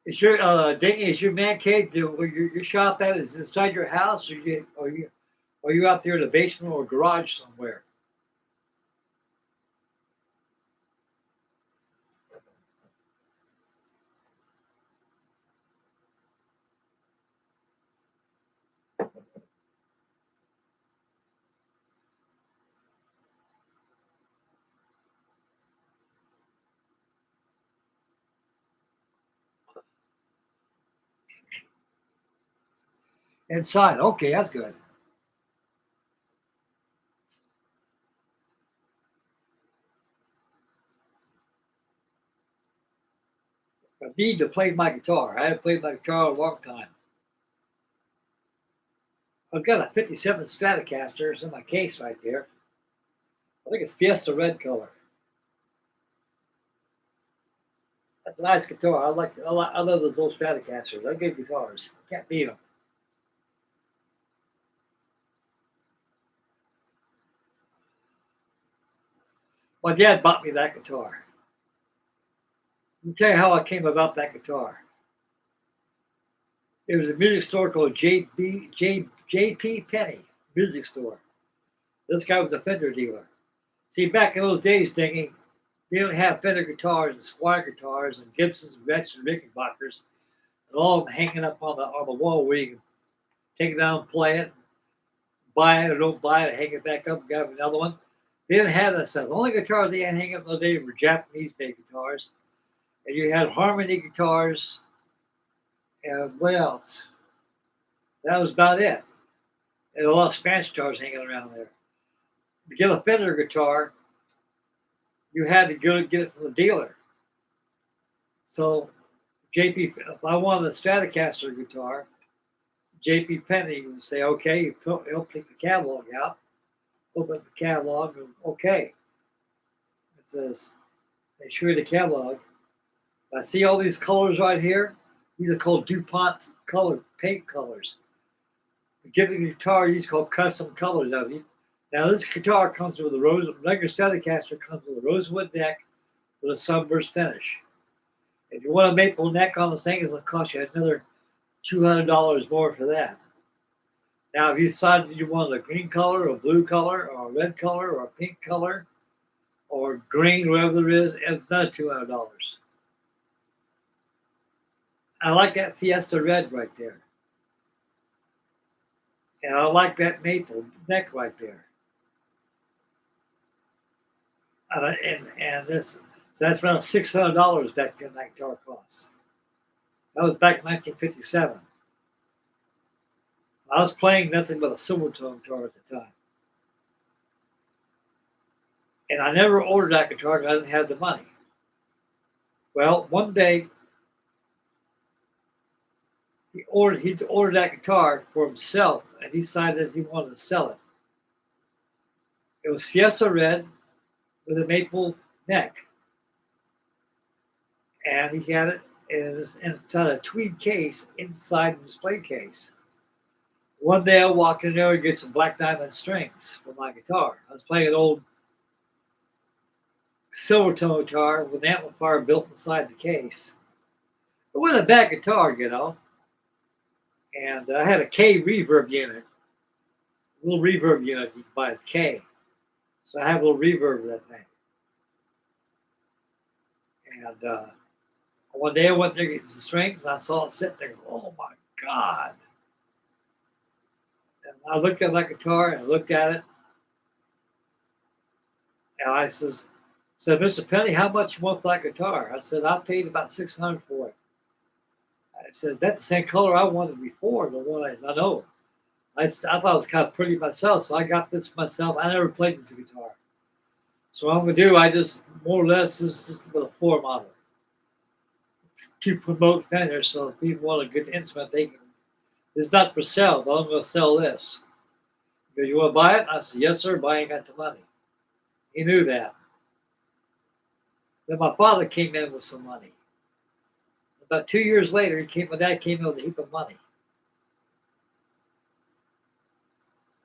Is your Danny? Is your man cave? Your shop that is inside your house, or you out there in the basement or garage somewhere? Inside. Okay, that's good. I need to play my guitar. I haven't played my guitar in a long time. I've got a '57 Stratocaster. It's in my case right there. I think it's Fiesta red color. That's a nice guitar. I love those old Stratocasters. They're good guitars. Can't beat them. My dad bought me that guitar. Let me tell you how I came about that guitar. It was a music store called JP Penny Music Store. This guy was a Fender dealer. See, back in those days, thinking they don't have Fender guitars and Squire guitars and Gibsons and Gretsch and Rickenbackers, and all of them hanging up on the wall where you can take it down and play it, buy it or don't buy it, hang it back up and grab another one. They didn't have that stuff. The only guitars they had hanging up those days were Japanese-made guitars, and you had harmony guitars, and what else? That was about it. And a lot of Spanish guitars hanging around there. To get a Fender guitar, you had to go get it from the dealer. So, JP, if I wanted a Stratocaster guitar, JP Penny would say, okay, he'll take the catalog out, open up the catalog, and okay. It says, they show you the catalog. I see all these colors right here. These are called DuPont color paint colors. Give the guitar, these called custom colors of you. Now this guitar comes with a regular Stratocaster comes with a rosewood neck with a sunburst finish. If you want a maple neck on the thing, it's going to cost you another $200 more for that. Now, if you decided you wanted a green color, or a blue color, or a red color, or a pink color, or green, whatever there is, it's another $200. I like that Fiesta red right there. And I like that maple neck right there. And this, so that's around $600 back then that guitar cost. That was back in 1957. I was playing nothing but a Silvertone guitar at the time. And I never ordered that guitar because I didn't have the money. Well, one day, he ordered that guitar for himself, and he decided he wanted to sell it. It was Fiesta red with a maple neck. And he had it inside a tweed case inside the display case. One day I walked in there and get some black diamond strings for my guitar. I was playing an old Silvertone guitar with an amplifier built inside the case. It wasn't a bad guitar, you know. And I had a K reverb unit, a little reverb unit you can buy with K. So I have a little reverb of that thing. And one day I went there to get the strings and I saw it sitting there. Oh my God. And I looked at that guitar and I looked at it. And I said, Mr. Penny, how much you want for that guitar? I said, I paid about $600 for it. I said, that's the same color I wanted before. The one I know. I thought it was kind of pretty myself, so I got this myself. I never played this guitar. So what I'm going to do, I just, more or less, this is just a fore model to promote Fender, so if people want a good instrument, they can. It's not for sale, but I'm going to sell this. He goes, you want to buy it? I said, yes, sir, but I ain't got the money. He knew that. Then my father came in with some money. About 2 years later, my dad came in with a heap of money.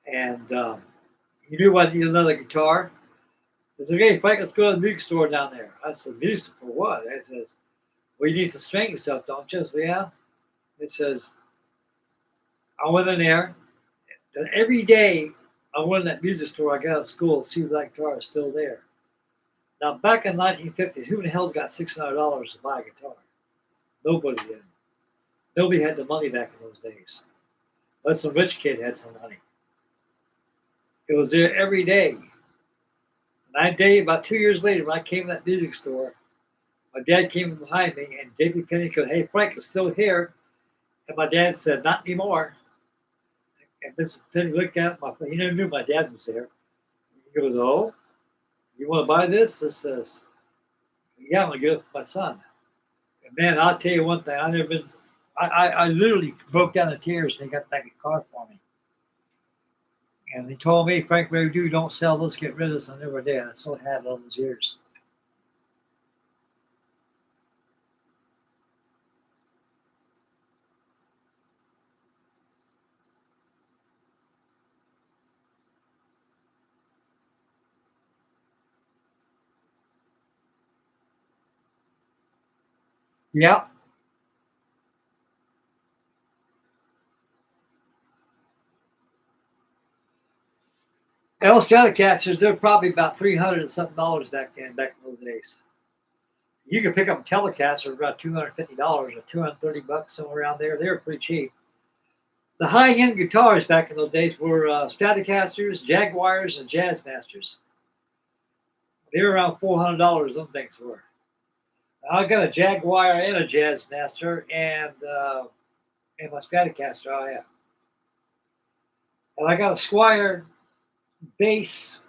And he knew I needed another guitar. He said, okay, Frank, let's go to the music store down there. I said, music for what? He says, well, you need some string stuff, don't you? I said, yeah. It says, I went in there, and every day I went in that music store I got out of school to see if that guitar is still there. Now, back in 1950, who in the hell's got $600 to buy a guitar? Nobody did. Nobody had the money back in those days. Unless some rich kid had some money. It was there every day. And that day, about 2 years later, when I came to that music store, my dad came behind me, and J.P. Penny goes, hey, Frank, it's still here. And my dad said, not anymore. And Mr. Penny looked at it. He never knew my dad was there. He goes, oh, you want to buy this? This says, yeah, I'm going to get it for my son. And man, I'll tell you one thing. I literally broke down in tears and he got that car for me. And he told me, Frank, whatever you do, don't sell this, get rid of this. I never did. I still had it all those years. Yeah. L Stratocasters, they're probably about $300 and something back in those days. You could pick up a Telecaster for about $250 or $230 somewhere around there. They were pretty cheap. The high-end guitars back in those days were Stratocasters, Jaguars, and Jazzmasters. They were around $400. Them things were. I got a Jaguar and a Jazzmaster and my Stratocaster. Oh yeah, and I got a Squire bass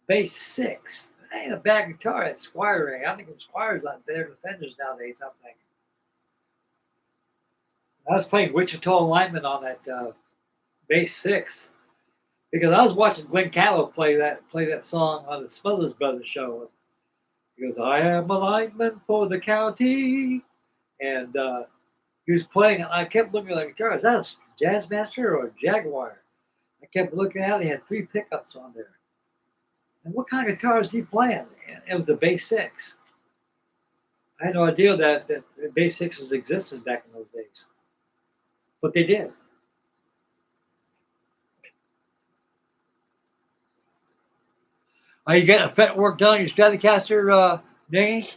6. That ain't a bad guitar. That Squire ring. I think the Squire's a lot better than Fenders nowadays. I'm thinking. I was playing Wichita Alignment on that bass 6 because I was watching Glenn Callow play that song on the Smothers Brothers show. He goes, "I am a lineman for the county," and he was playing, and I kept looking at the guitar. Is that a Jazzmaster or a Jaguar? I kept looking at it. He had 3 pickups on there. And what kind of guitar is he playing? And it was a bass 6. I had no idea that bass 6s existed back in those days, but they did. Are you getting a fret work done on your Stratocaster, Danny?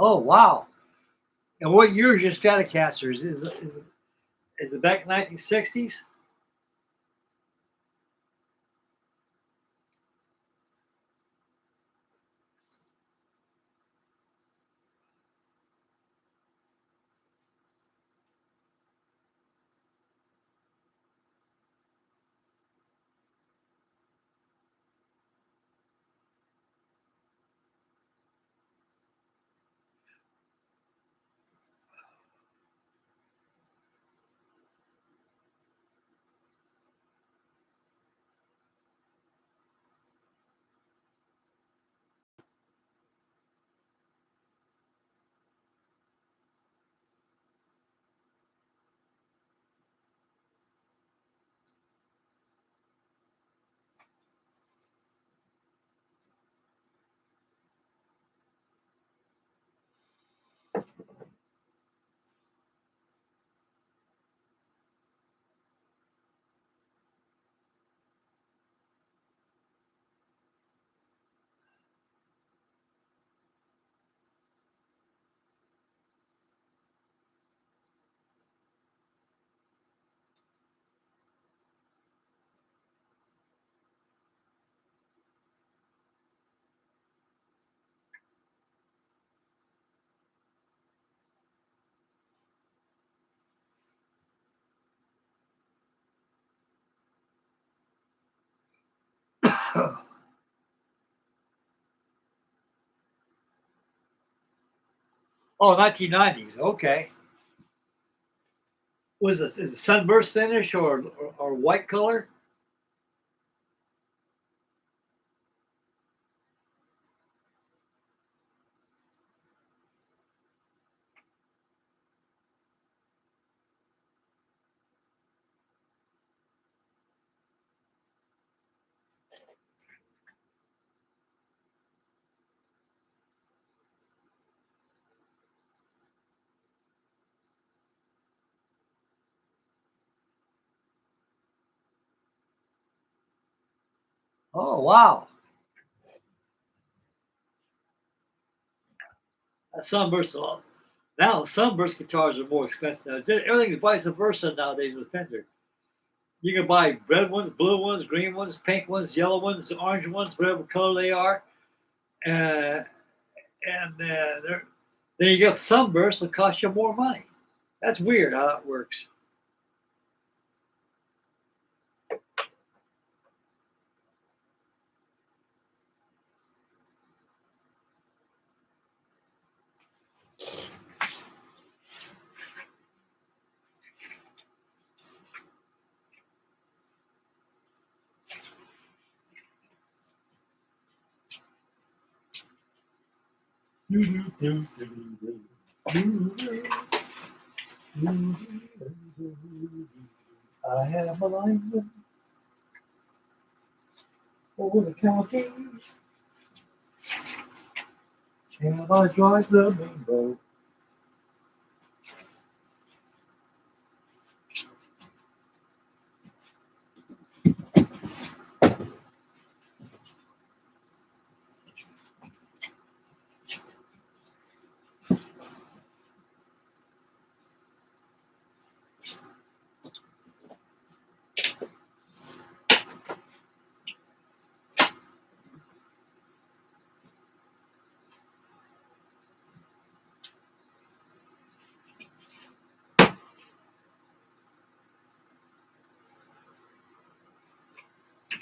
Oh wow! And what year is your Stratocasters? Is it back 1960s? Oh, 1990s. Okay. Was this is it sunburst finish or white color? Oh wow. A sunburst. Now sunburst guitars are more expensive. Now. Everything is vice versa nowadays with Fender. You can buy red ones, blue ones, green ones, pink ones, yellow ones, orange ones, whatever color they are. Uh, and then you get sunburst that cost you more money. That's weird how that works. I have a license for the county, and I drive the main road.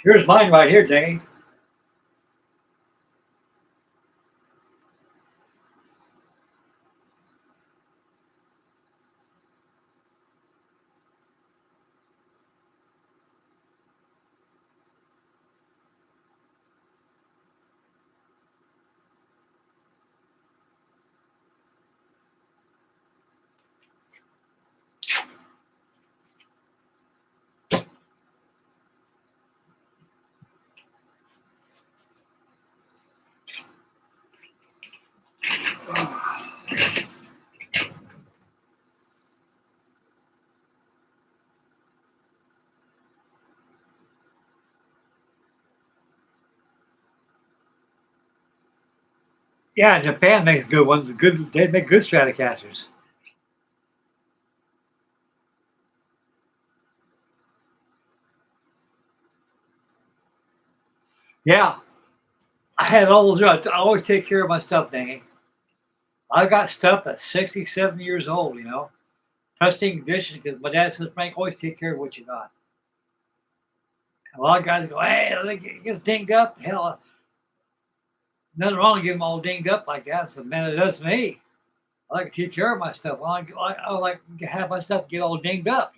Here's mine right here, Dane. Yeah, Japan makes good ones. Good, they make good Stratocasters. Yeah, I had all those. I always take care of my stuff, Danny. I got stuff at 67 years old. Pristine condition because my dad says, Frank, always take care of what you got. And a lot of guys go, hey, it gets dinged up. Hell, nothing wrong to get them all dinged up like that. So, man, it does me. I like to take care of my stuff. I like to have my stuff get all dinged up.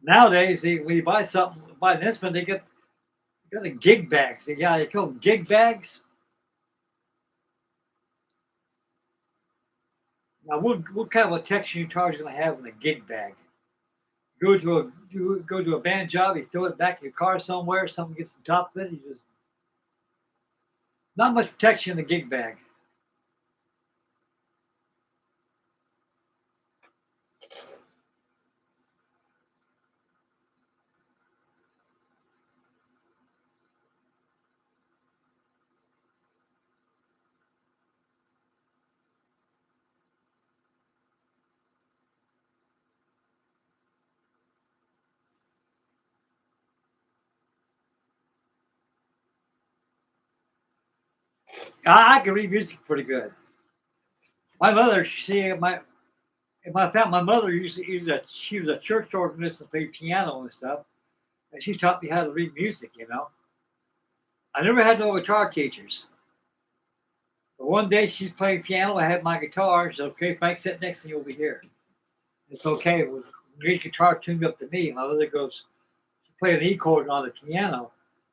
Nowadays, when you buy something, buy an instrument, they get the gig bags. They call them gig bags. Now, what kind of a texture guitar is going to have in a gig bag? Go to a band job, you throw it back in your car somewhere, something gets on top of it, you just not much protection in the gig bag. I can read music pretty good. My mother, my mother she was a church organist and played piano and stuff, and she taught me how to read music. I never had no guitar teachers. But one day she's playing piano, I had my guitar. She said, okay, Frank, sit next to you over here. It's okay. We'll get guitar tuned up to me. My mother goes, she played an E chord on the piano.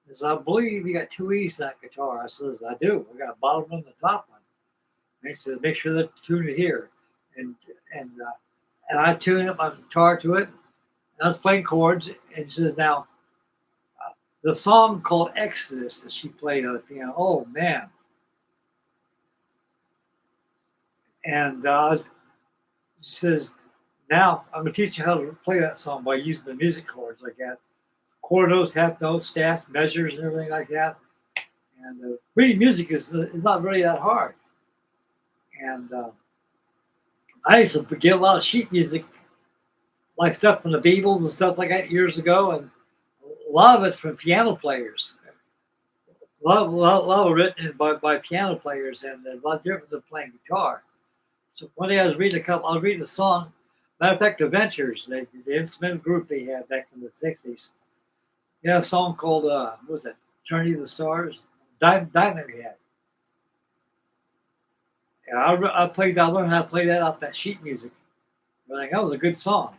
He says, I believe you got two E's in that guitar. I says, I do. I got a bottom one and the top one. And he says, make sure that tune it here. And and uh, and I tuned up my guitar to it. And I was playing chords. And she says, now, the song called Exodus that she played on the piano. Oh, man. And she says, now I'm going to teach you how to play that song by using the music chords like that. Quarter notes, half notes, staffs, measures, and everything like that. And reading music is not really that hard. And I used to get a lot of sheet music, like stuff from the Beatles and stuff like that years ago. And a lot of it's from piano players. A lot of written by piano players, and a lot different than playing guitar. So one day I was reading a song. Matter of fact, the Ventures, the instrumental group they had back in the 60s. A song called, what was it? Journey to the Stars? Diamond Head. And I learned how to play that off that sheet music. That was a good song.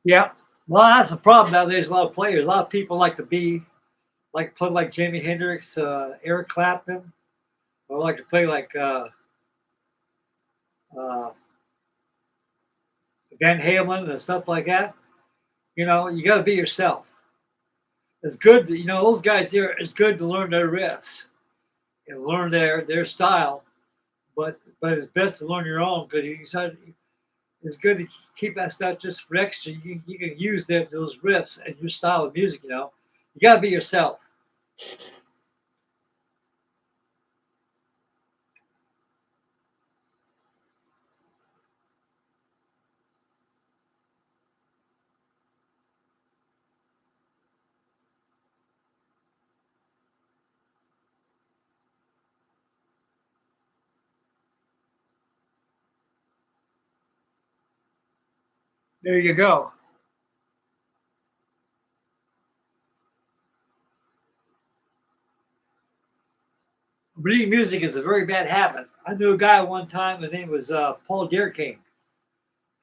Yeah. Well, that's the problem nowadays. A lot of players, a lot of people like to play like Jimi Hendrix, Eric Clapton, or like to play like uh, Van Halen and stuff like that. You know, you got to be yourself. It's good to, those guys here. It's good to learn their riffs and learn their style, but it's best to learn your own because it's good to keep that stuff just for extra. You can use those riffs and your style of music. You got to be yourself. There you go. Reading music is a very bad habit. I knew a guy one time. His name was Paul Deerking.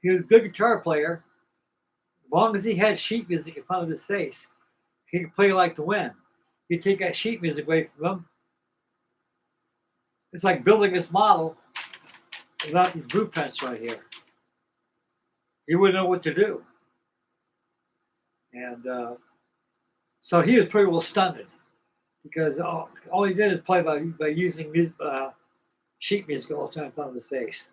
He was a good guitar player. As long as he had sheet music in front of his face, he could play like the wind. You take that sheet music away from him, it's like building this model without these blueprints right here. You wouldn't know what to do. And so he was pretty well stunned because all he did is play by using sheet music all the time in front of his face.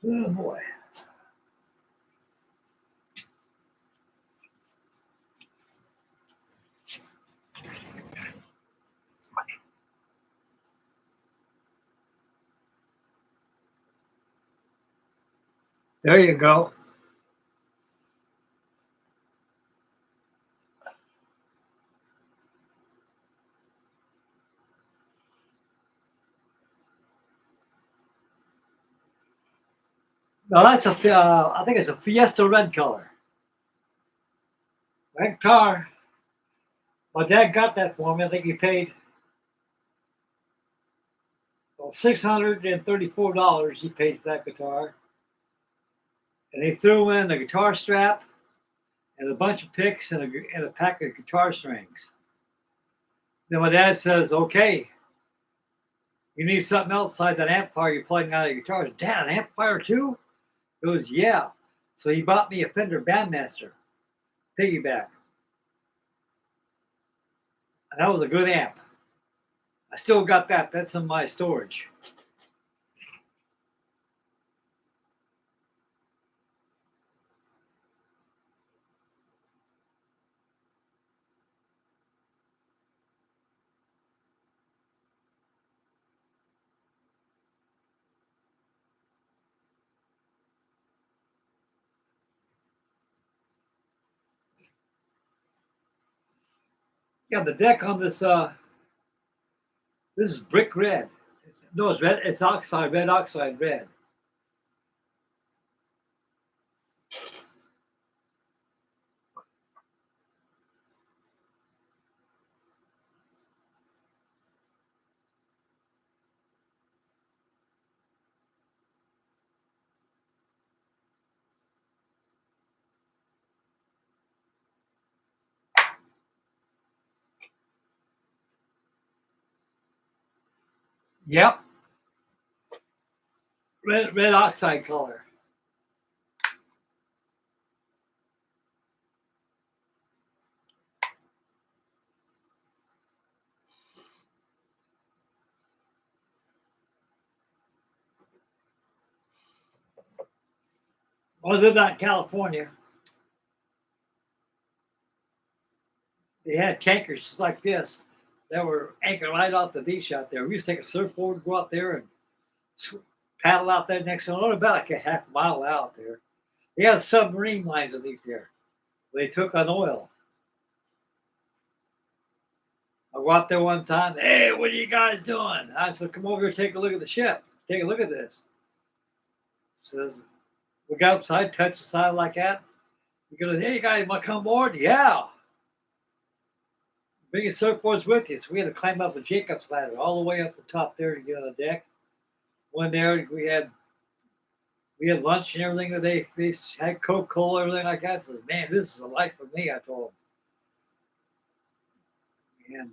Oh boy. There you go. No, that's I think it's a Fiesta red color. Red car. My dad got that for me. I think he paid $634. He paid for that guitar, and he threw in a guitar strap and a bunch of picks and a pack of guitar strings. Then my dad says, "Okay, you need something else besides that amplifier you're playing out of your guitar." Dad, an amplifier too? He goes, "Yeah." So he bought me a Fender Bandmaster piggyback, and that was a good amp. I still got that. That's in my storage. Yeah, the deck on this this is brick red. No, it's red. It's oxide, red oxide red. Yep, red oxide color. I lived out in California. They had tankers like this that were anchored right off the beach out there. We used to take a surfboard, go out there and paddle out there next to only about like a half mile out there. They had submarine lines underneath there. They took on oil. I go out there one time. Hey, what are you guys doing? I said, come over here, take a look at the ship. Take a look at this. Says we got upside, touch the side like that. We go, hey, you guys want to come aboard? Yeah. Bring your surfboards with you. So we had to climb up a Jacob's ladder all the way up the top there to get on the deck. Went there, we had lunch and everything. They had Coca-Cola, everything like that. I said, man, this is a life for me, I told them. And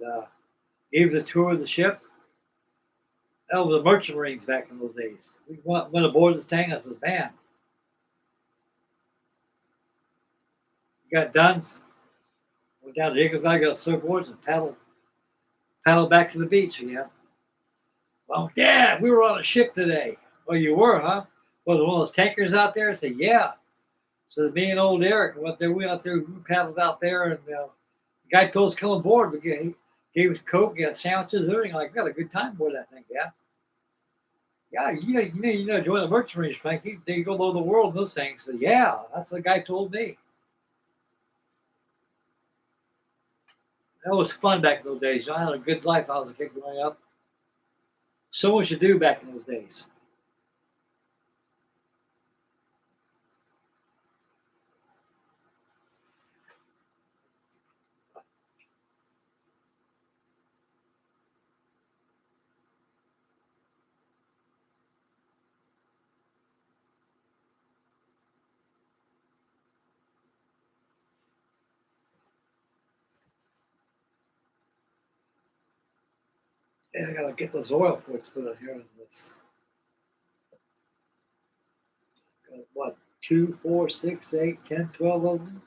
gave the tour of the ship. That was the merchant marines back in those days. We went aboard this tank. I said, man, we got done. Went down to Jacob's Ladder, got surfboards and paddled back to the beach again. Well, Dad, we were on a ship today. Oh, you were, huh? Was it one of those tankers out there? I said, yeah. So me and old Eric went there. We went out there, we paddled out there, and the guy told us to come aboard. He gave us Coke, got sandwiches, everything. Like, we got a good time aboard that thing, yeah. Yeah, you know, join the merchant marines, Frankie. They go all over the world, those things. So, yeah, that's what the guy told me. That was fun back in those days. I had a good life. I was a kid growing up. So much to do back in those days. And I gotta get those oil ports put on here in this. What, 2, 4, 6, 8, 10, 12 of them?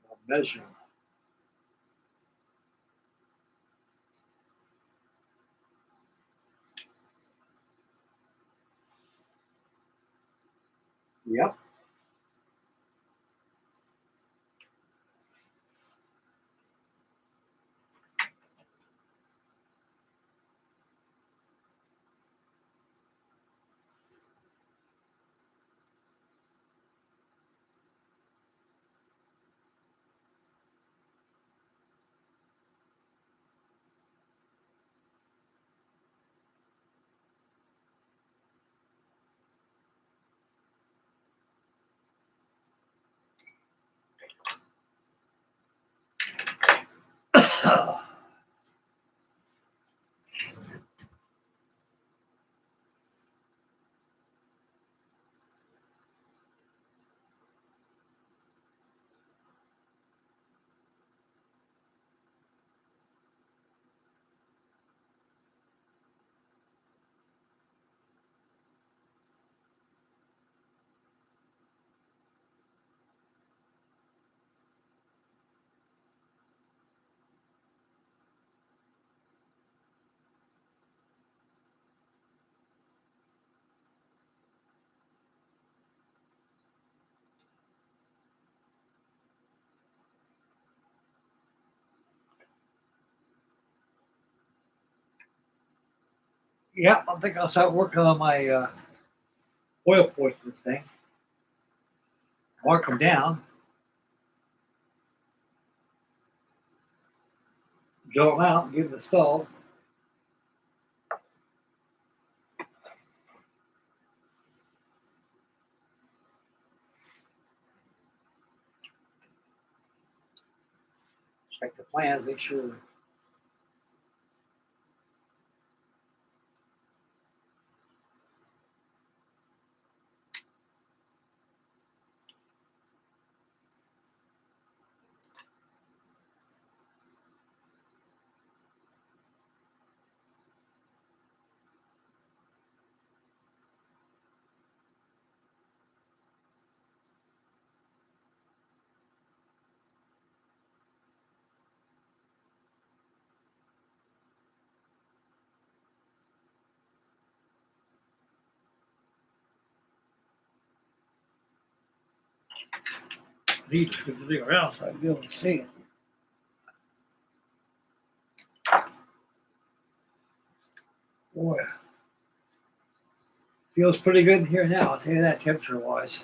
I'll measure them. Yep. Yeah, I think I'll start working on my oil ports this thing. Mark them down. Drill them out, get them installed. Check the plans, make sure. Need to put the thing around so I can be able to see it. Boy, feels pretty good in here now. I'll tell you that, temperature wise.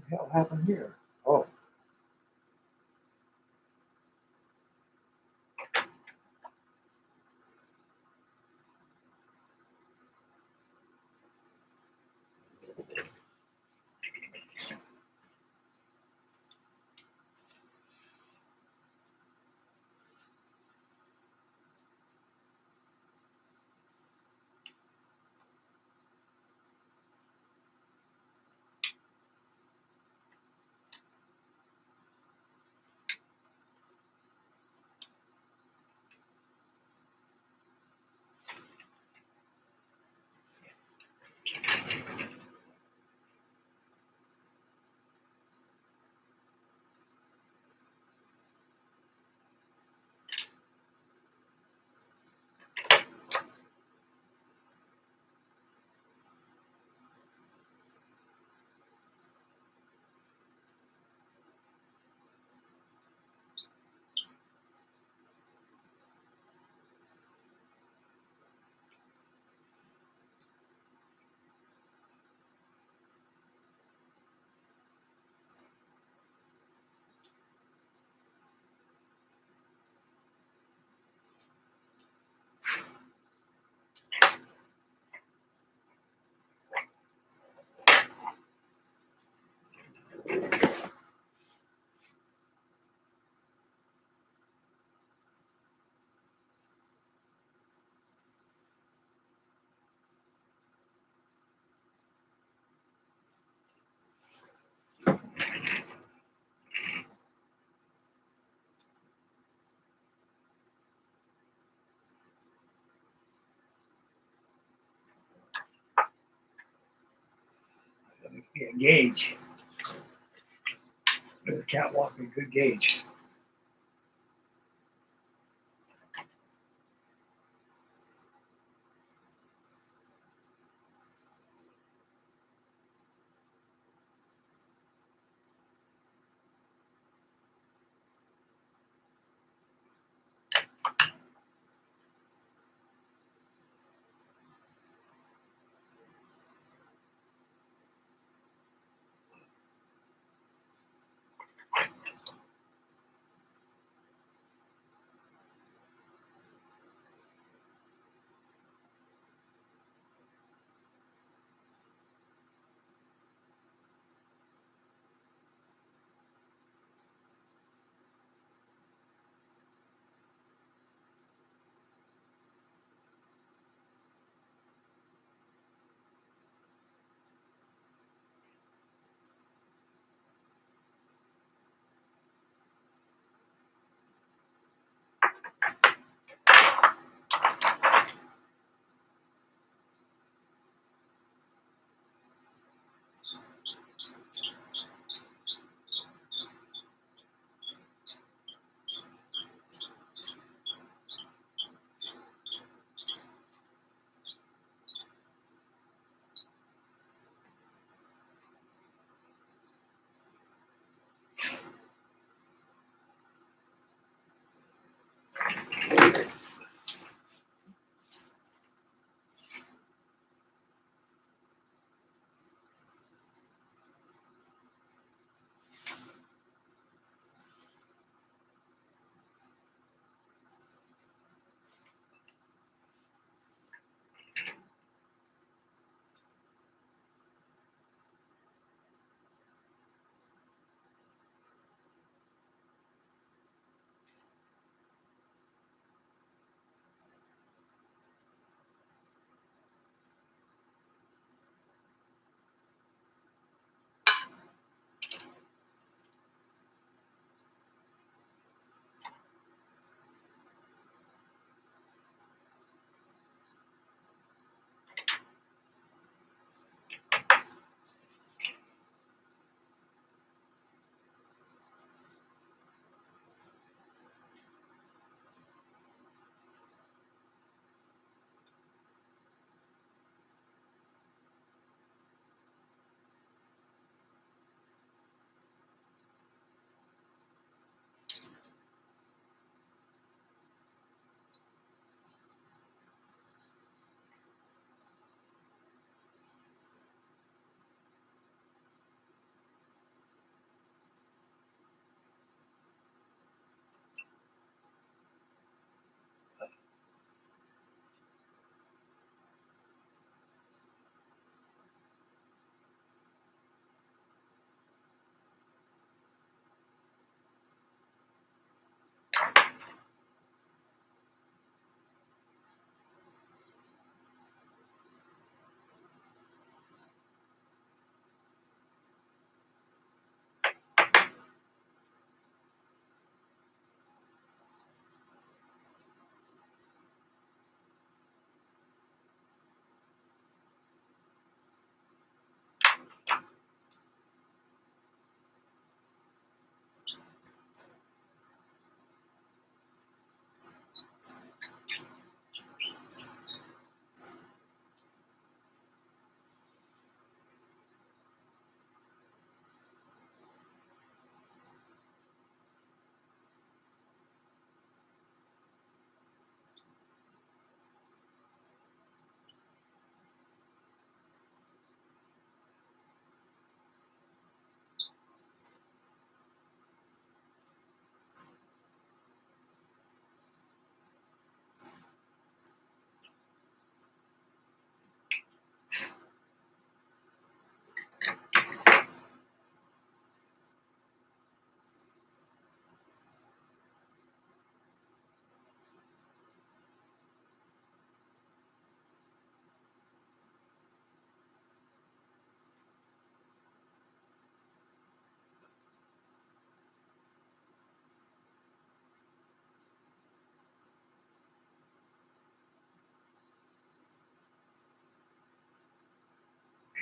What the hell happened here? Oh, yeah, gauge. The catwalk, a good gauge.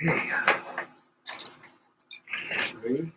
Okay. 3.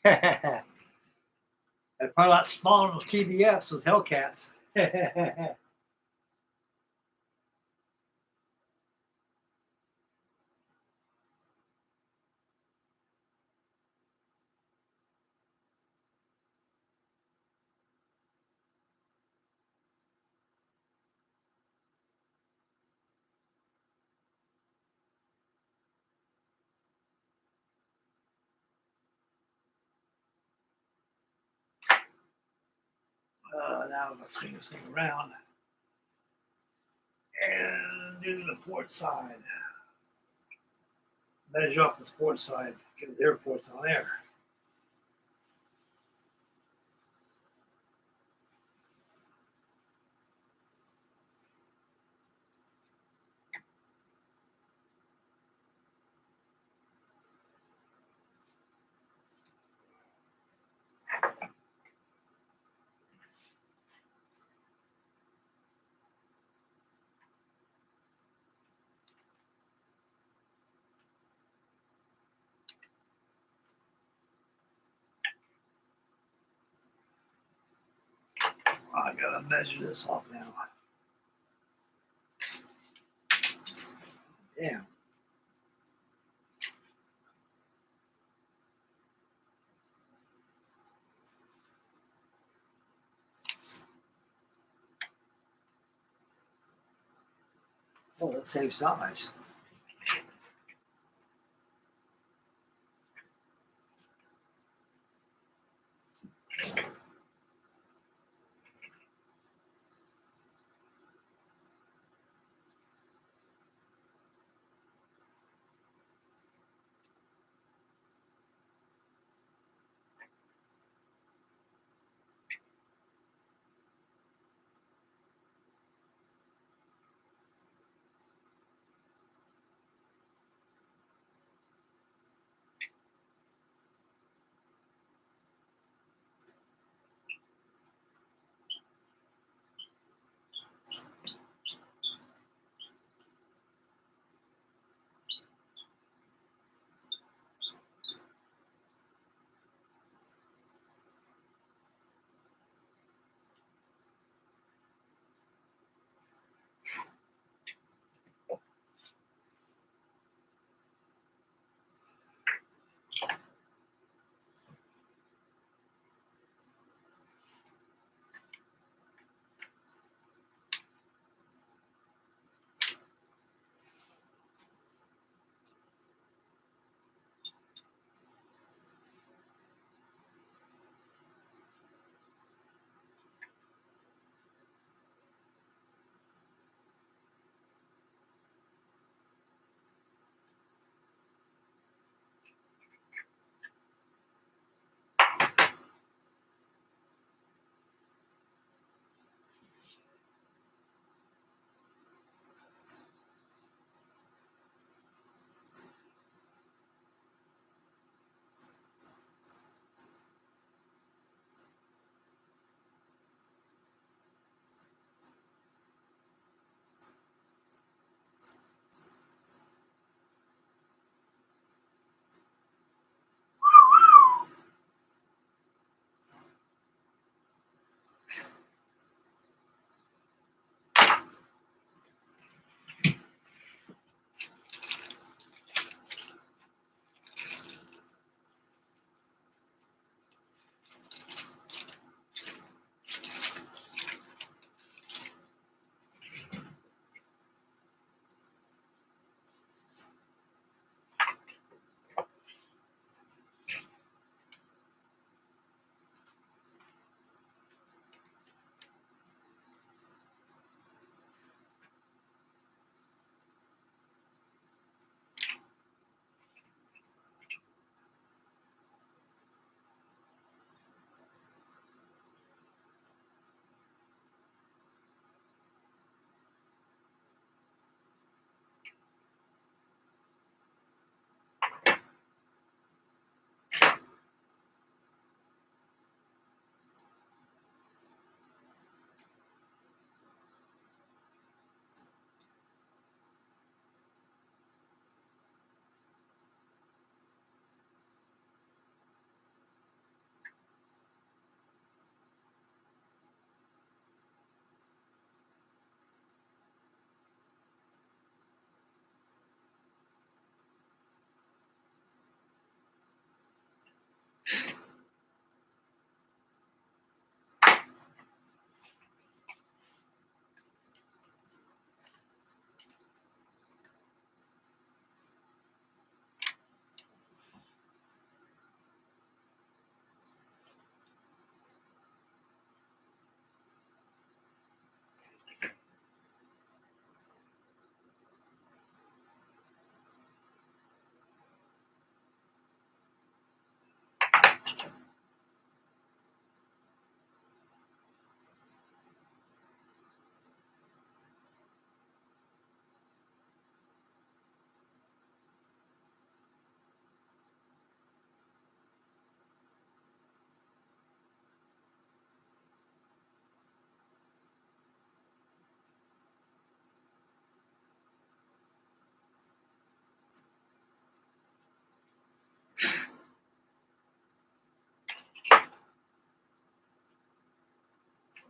And probably a lot smaller than those TBS, those Hellcats. Now I'm going to swing this thing around and do the port side. Measure off the port side because the airport's on there. I gotta measure this off now. Damn. Oh, that saves size.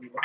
Okay,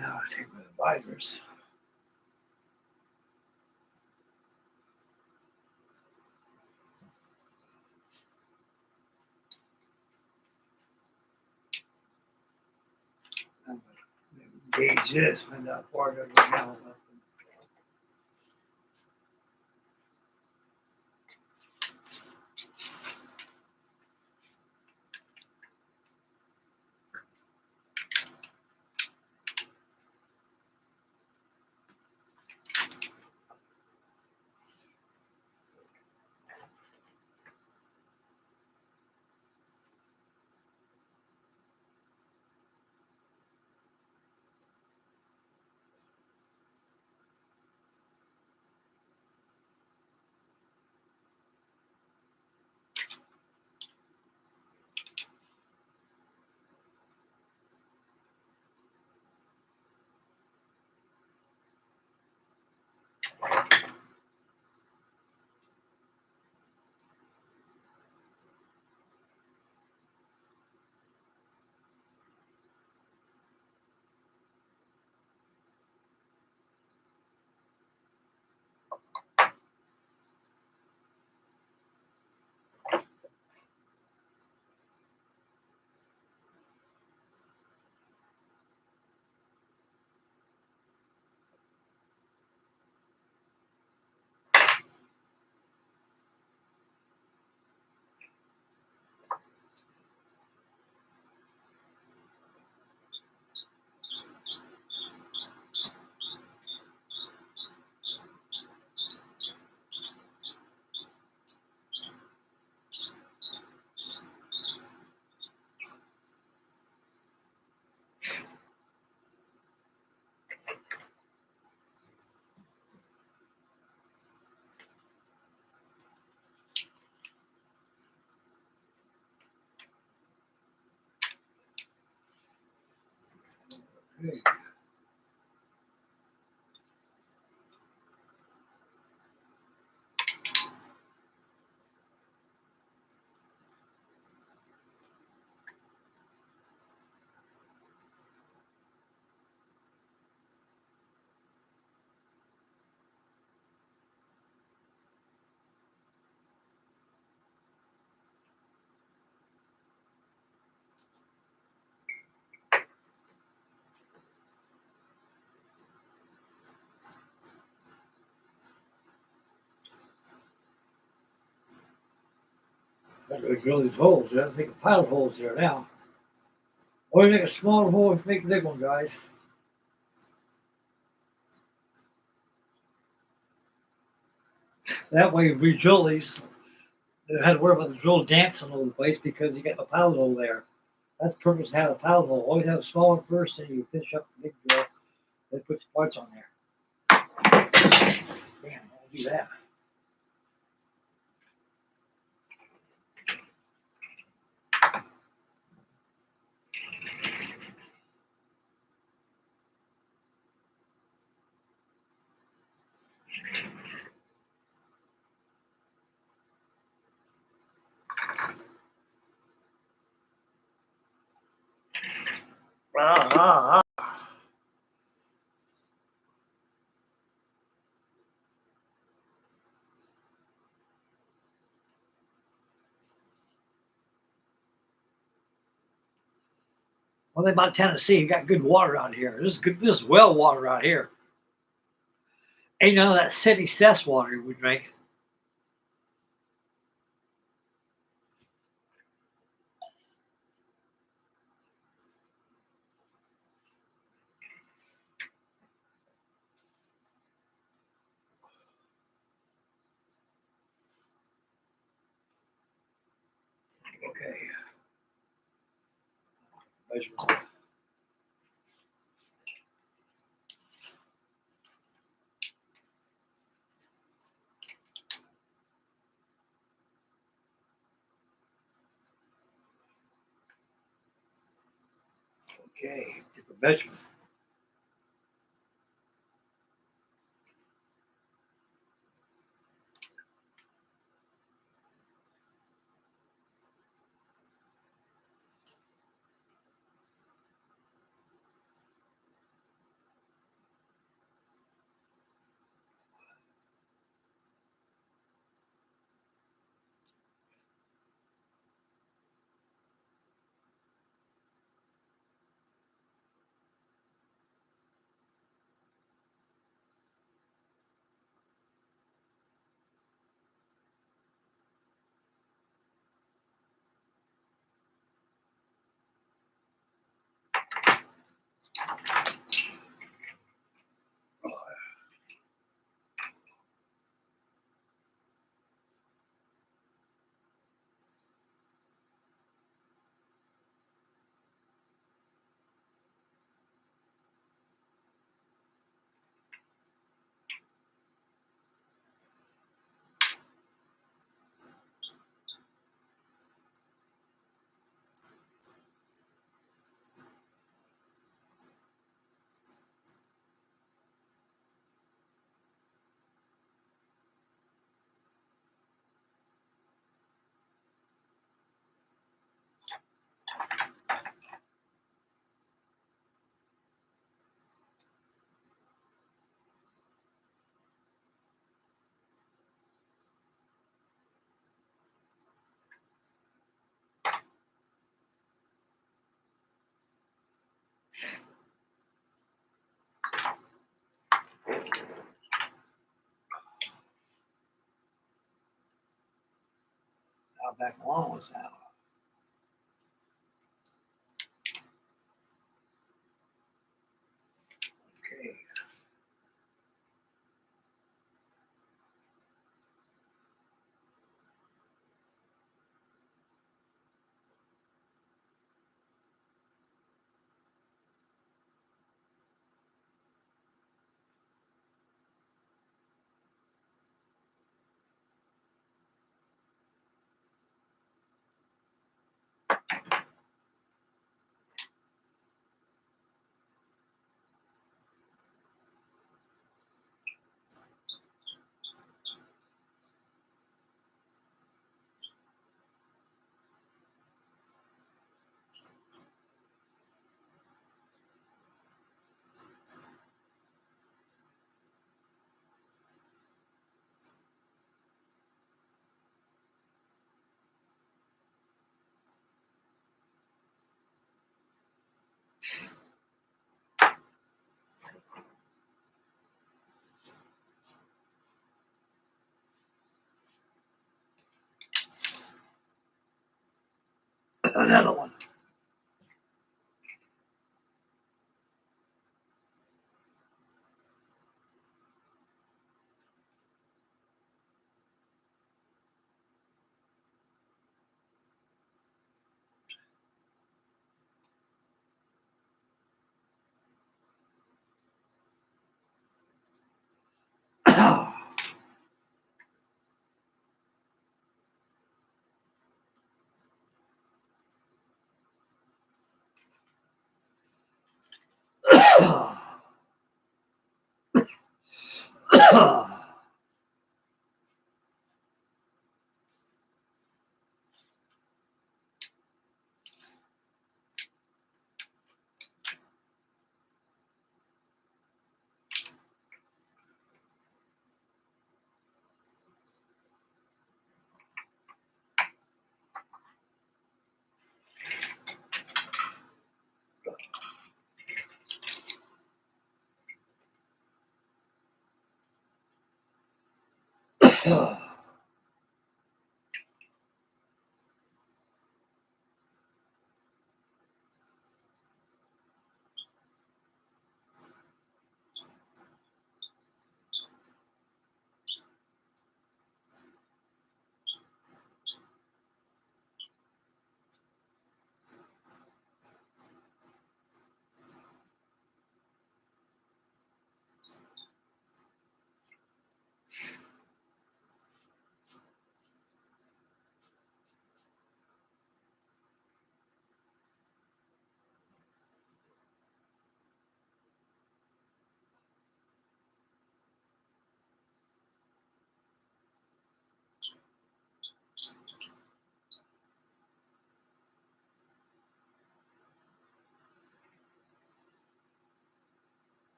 now I take my dividers. I'm gonna gauge this, find out how far I gotta go down. Okay. to drill these holes. You have to make a pile of holes there now. Or you make a smaller hole if you make a big one, guys. That way, we drill these. They had to worry about the drill dancing all over the place because you got the pilot hole there. That's the purpose to have a pilot hole. Always have a small one first, and you finish up the big drill. Then put your parts on there. Damn, I'll do that. One thing about Tennessee, you got good water out here. This is good. This is well water out here. Ain't none of that city cess water we drink. Okay. Measurement. Okay, different measurement. Now back along with now. Okay. Another one.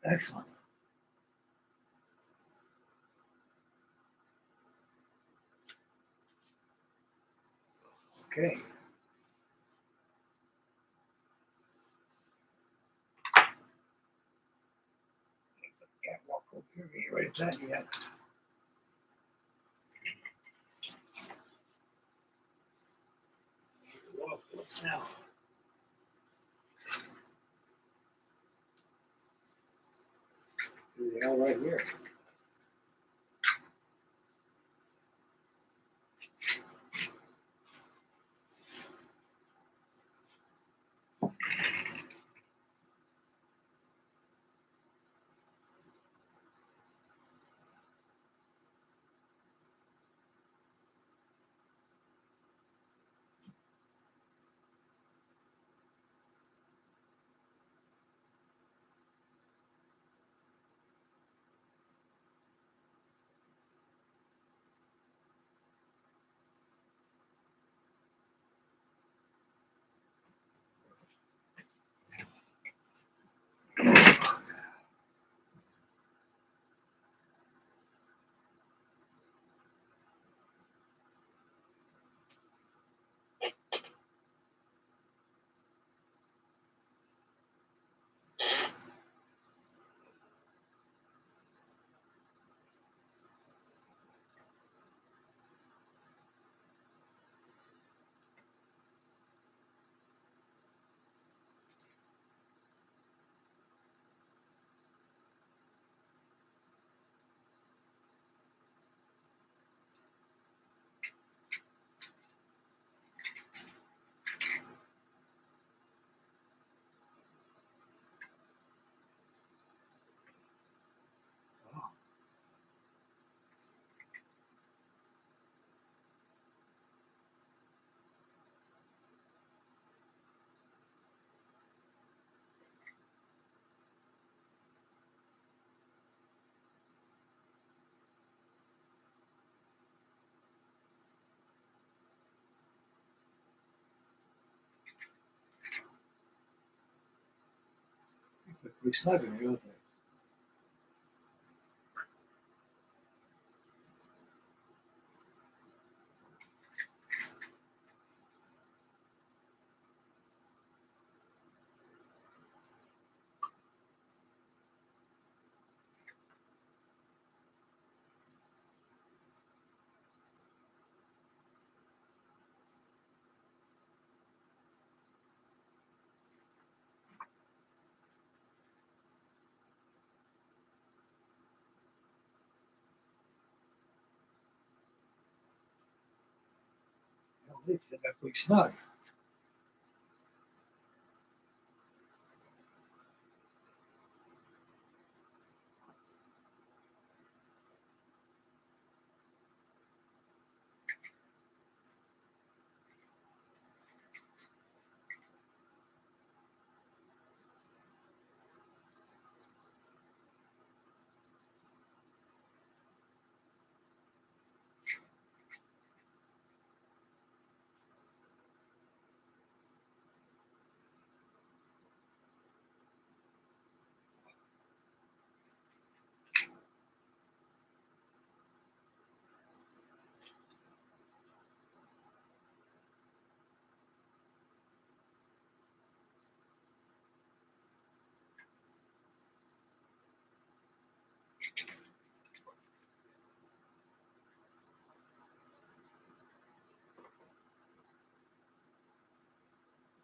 Excellent. Okay. Can't walk over here. Get ready for that yet. What's now? They are right here. Pretty snug in here, don't they? It's been pretty snug.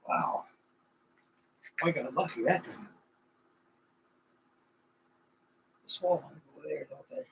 Wow. I got a lucky that time. The small one over there, don't they?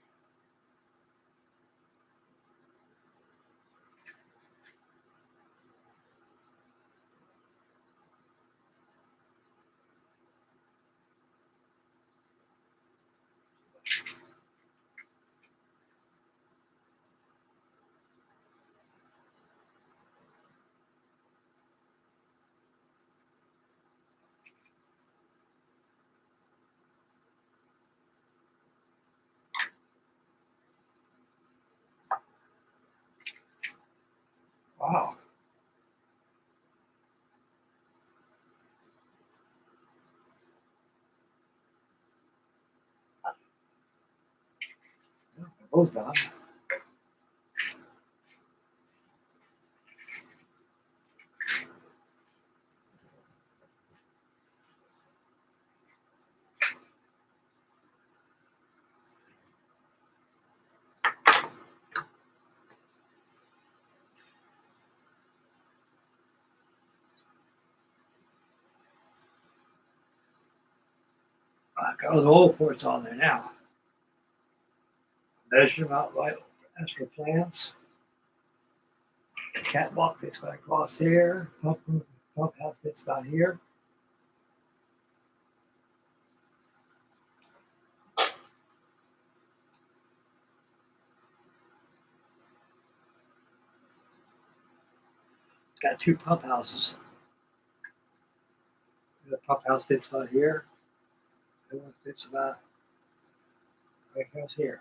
Wow. Both done. I got all the oil ports on there now. Measure them out right as for plans. Catwalk fits right across there. Pump house fits about here. Got two pump houses. The pump house fits about here. The one fits about right across here.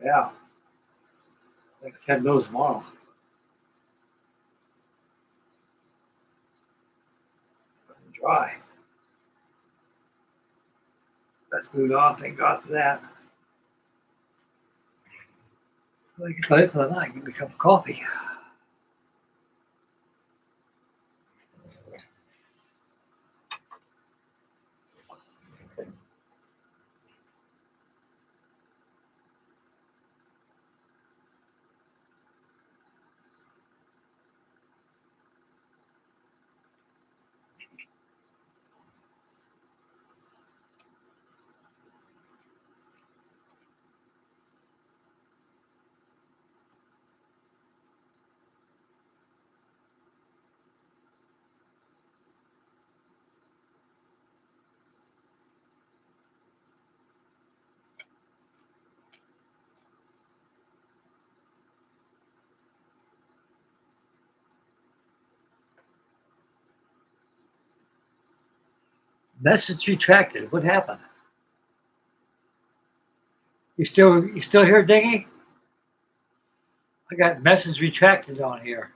Yeah. I can attend those tomorrow. Dry. That's glued on. Thank God for that. Well, you can play it for the night. Give me a cup of coffee. Message retracted. What happened? You still here, Dingy? I got message retracted on here.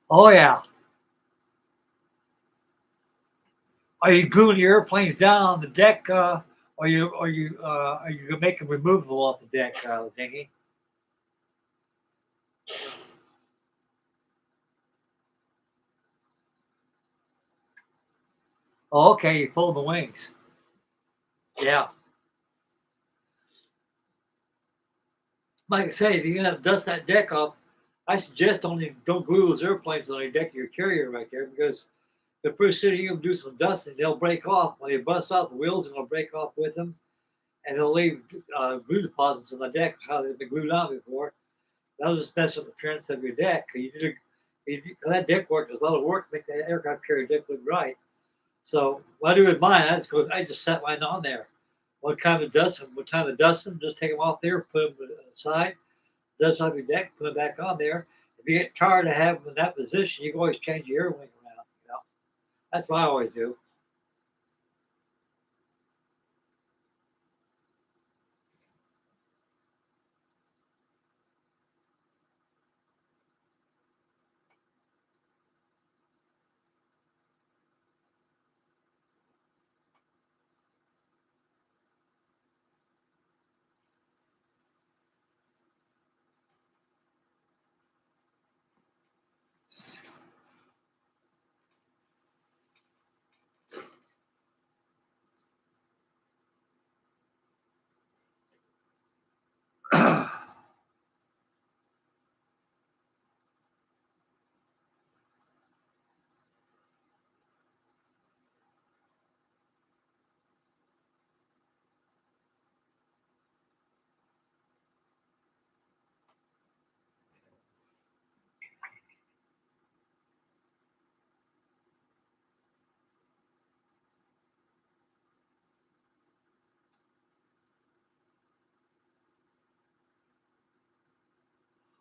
Oh yeah. Are you gluing your airplanes down on the deck? Are you gonna make them removable off the deck, Dingy? Oh, okay. You fold the wings. Yeah. Like I say, if you're gonna dust that deck up, I suggest don't glue those airplanes on your deck of your carrier right there because the first city you do some dusting, they'll break off. When they bust off, the wheels are going to break off with them, and they'll leave glue deposits on the deck, how they've been glued on before. That'll just mess up the appearance of your deck. That deck work is a lot of work to make that aircraft carrier deck look right. So what I do with mine, I just set mine on there. What time to dust them, just take them off there, put them aside, dust off your deck, put them back on there. If you get tired of having them in that position, you can always change your air wing around. That's what I always do.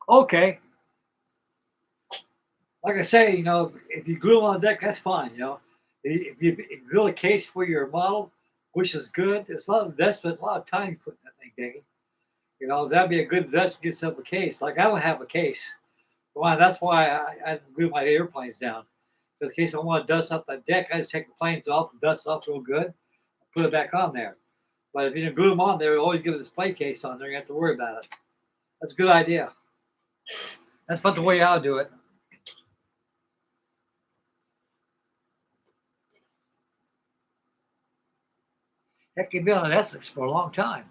Okay, like I say, if you glue them on the deck, that's fine. If you build a case for your model, which is good, it's a lot of investment, a lot of time you put in that thing, Daggy. That'd be a good investment to get yourself a case. Like I don't have a case. Well, that's why I glue my airplanes down. In case I want to dust up that deck, I just take the planes off and dust off real good, put it back on there. But if you glue them on there, you always get a display case on there. You have to worry about it. That's a good idea. That's not the way I'll do it. Heck, you've been on Essex for a long time.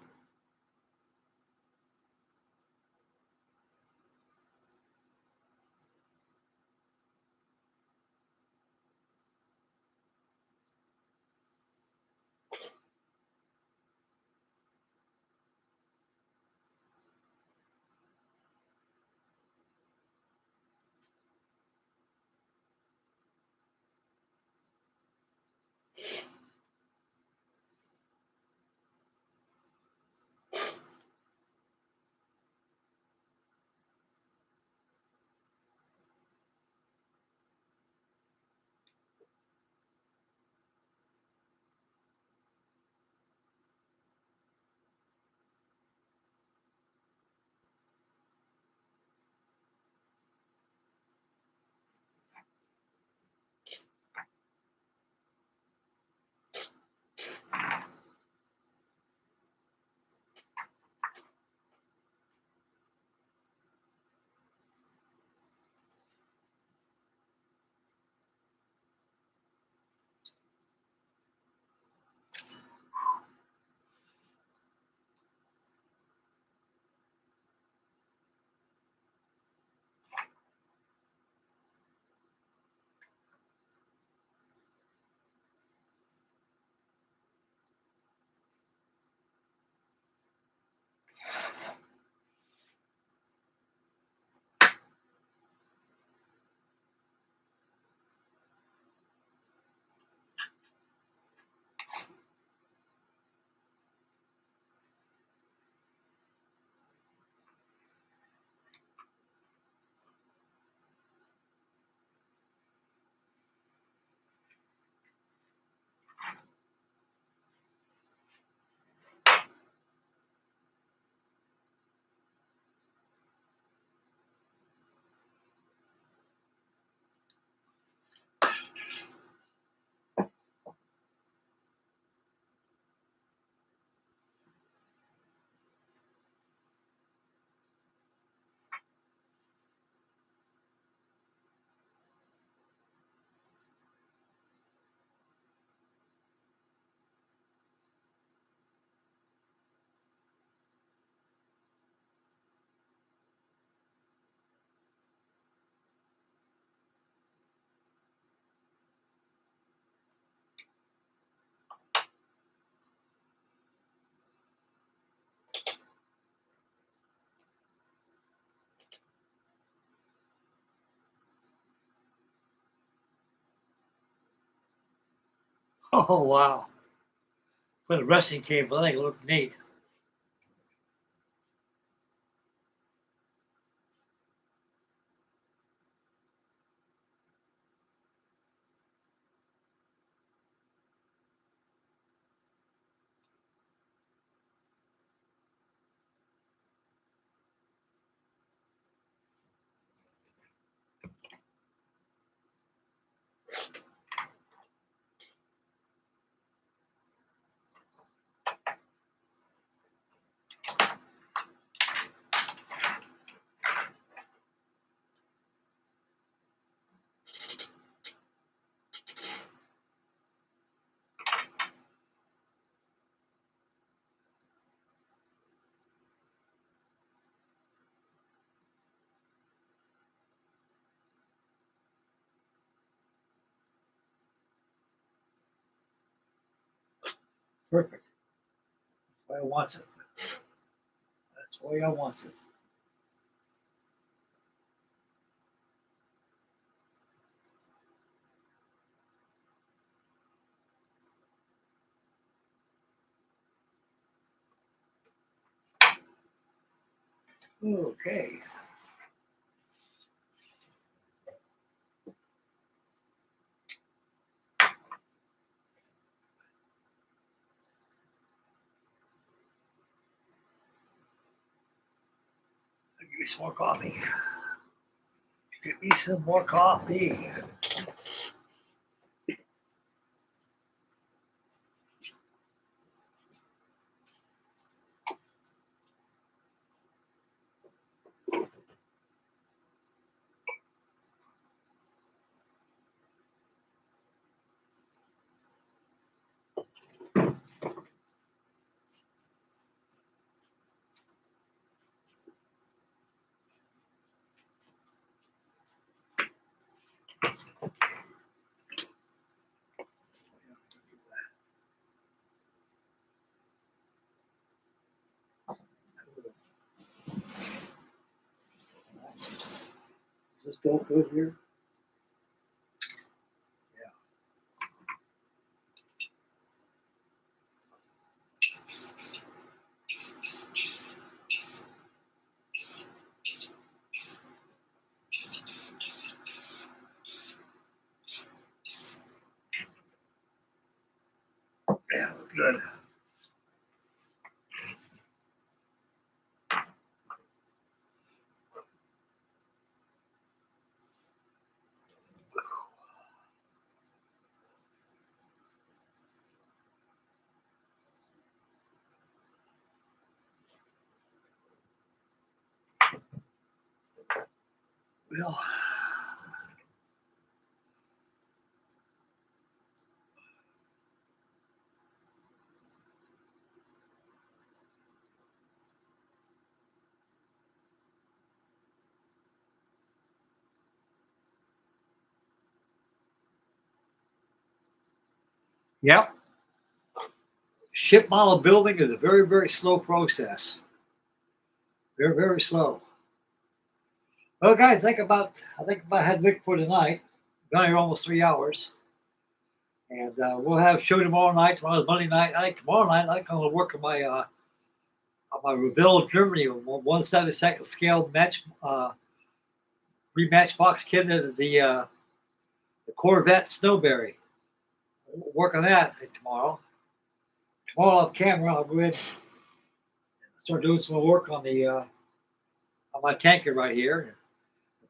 Oh, wow. Put a resting cable. I think it looked neat. Perfect. That's the way I want it. That's the way I want it. Okay. Give me some more coffee. Give me some more coffee. Is this still good here? Yeah, good. Well, yep. Ship model building is a very, very slow process. Very, very slow. Well, guys, I think about had lick for tonight. Been here almost 3 hours. And we'll have a show tomorrow night. Tomorrow's Monday night. I think tomorrow night I'm going to work on my Reville Germany 1/72 scale match rematch box kit of the Corvette Snowberry. We'll work on that tomorrow. Tomorrow off camera, I'll go ahead and start doing some work on the on my tanker right here.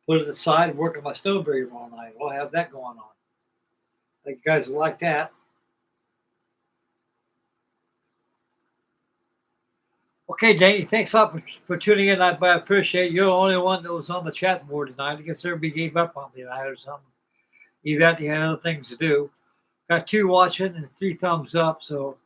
Put it aside and work on my Snowberry tomorrow night. We'll have that going on. I think you guys will like that. Okay, Danny, thanks a lot for tuning in. I appreciate it. You're the only one that was on the chat board tonight. I guess everybody gave up on me tonight or something. Either that, you had other things to do. Got 2 watching and 3 thumbs up. So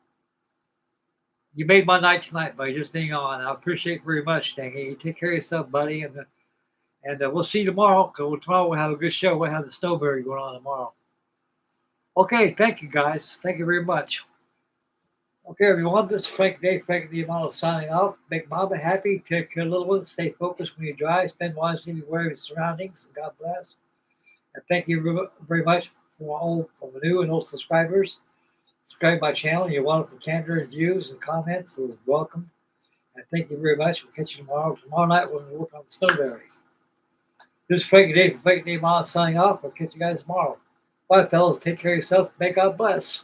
you made my night tonight by just being on. I appreciate it very much, Danny. You take care of yourself, buddy. And we'll see you tomorrow. Because tomorrow we'll have a good show. We'll have the Snowberry going on tomorrow. Okay, thank you, guys. Thank you very much. Okay, everyone, this is Frankie Day, Frankie Day Models signing off. Make Mama happy, take care of little ones, stay focused when you drive, spend wisely aware of your surroundings. God bless. And thank you very much for all of the new and old subscribers. subscribe to my channel. Your wonderful candor and views and comments is welcome. And thank you very much. We'll catch you tomorrow. Tomorrow night when we work on the Snowberry. This is Frankie Day from Frankie Day Models signing off. We'll catch you guys tomorrow. Bye, fellas. Take care of yourself. May God bless.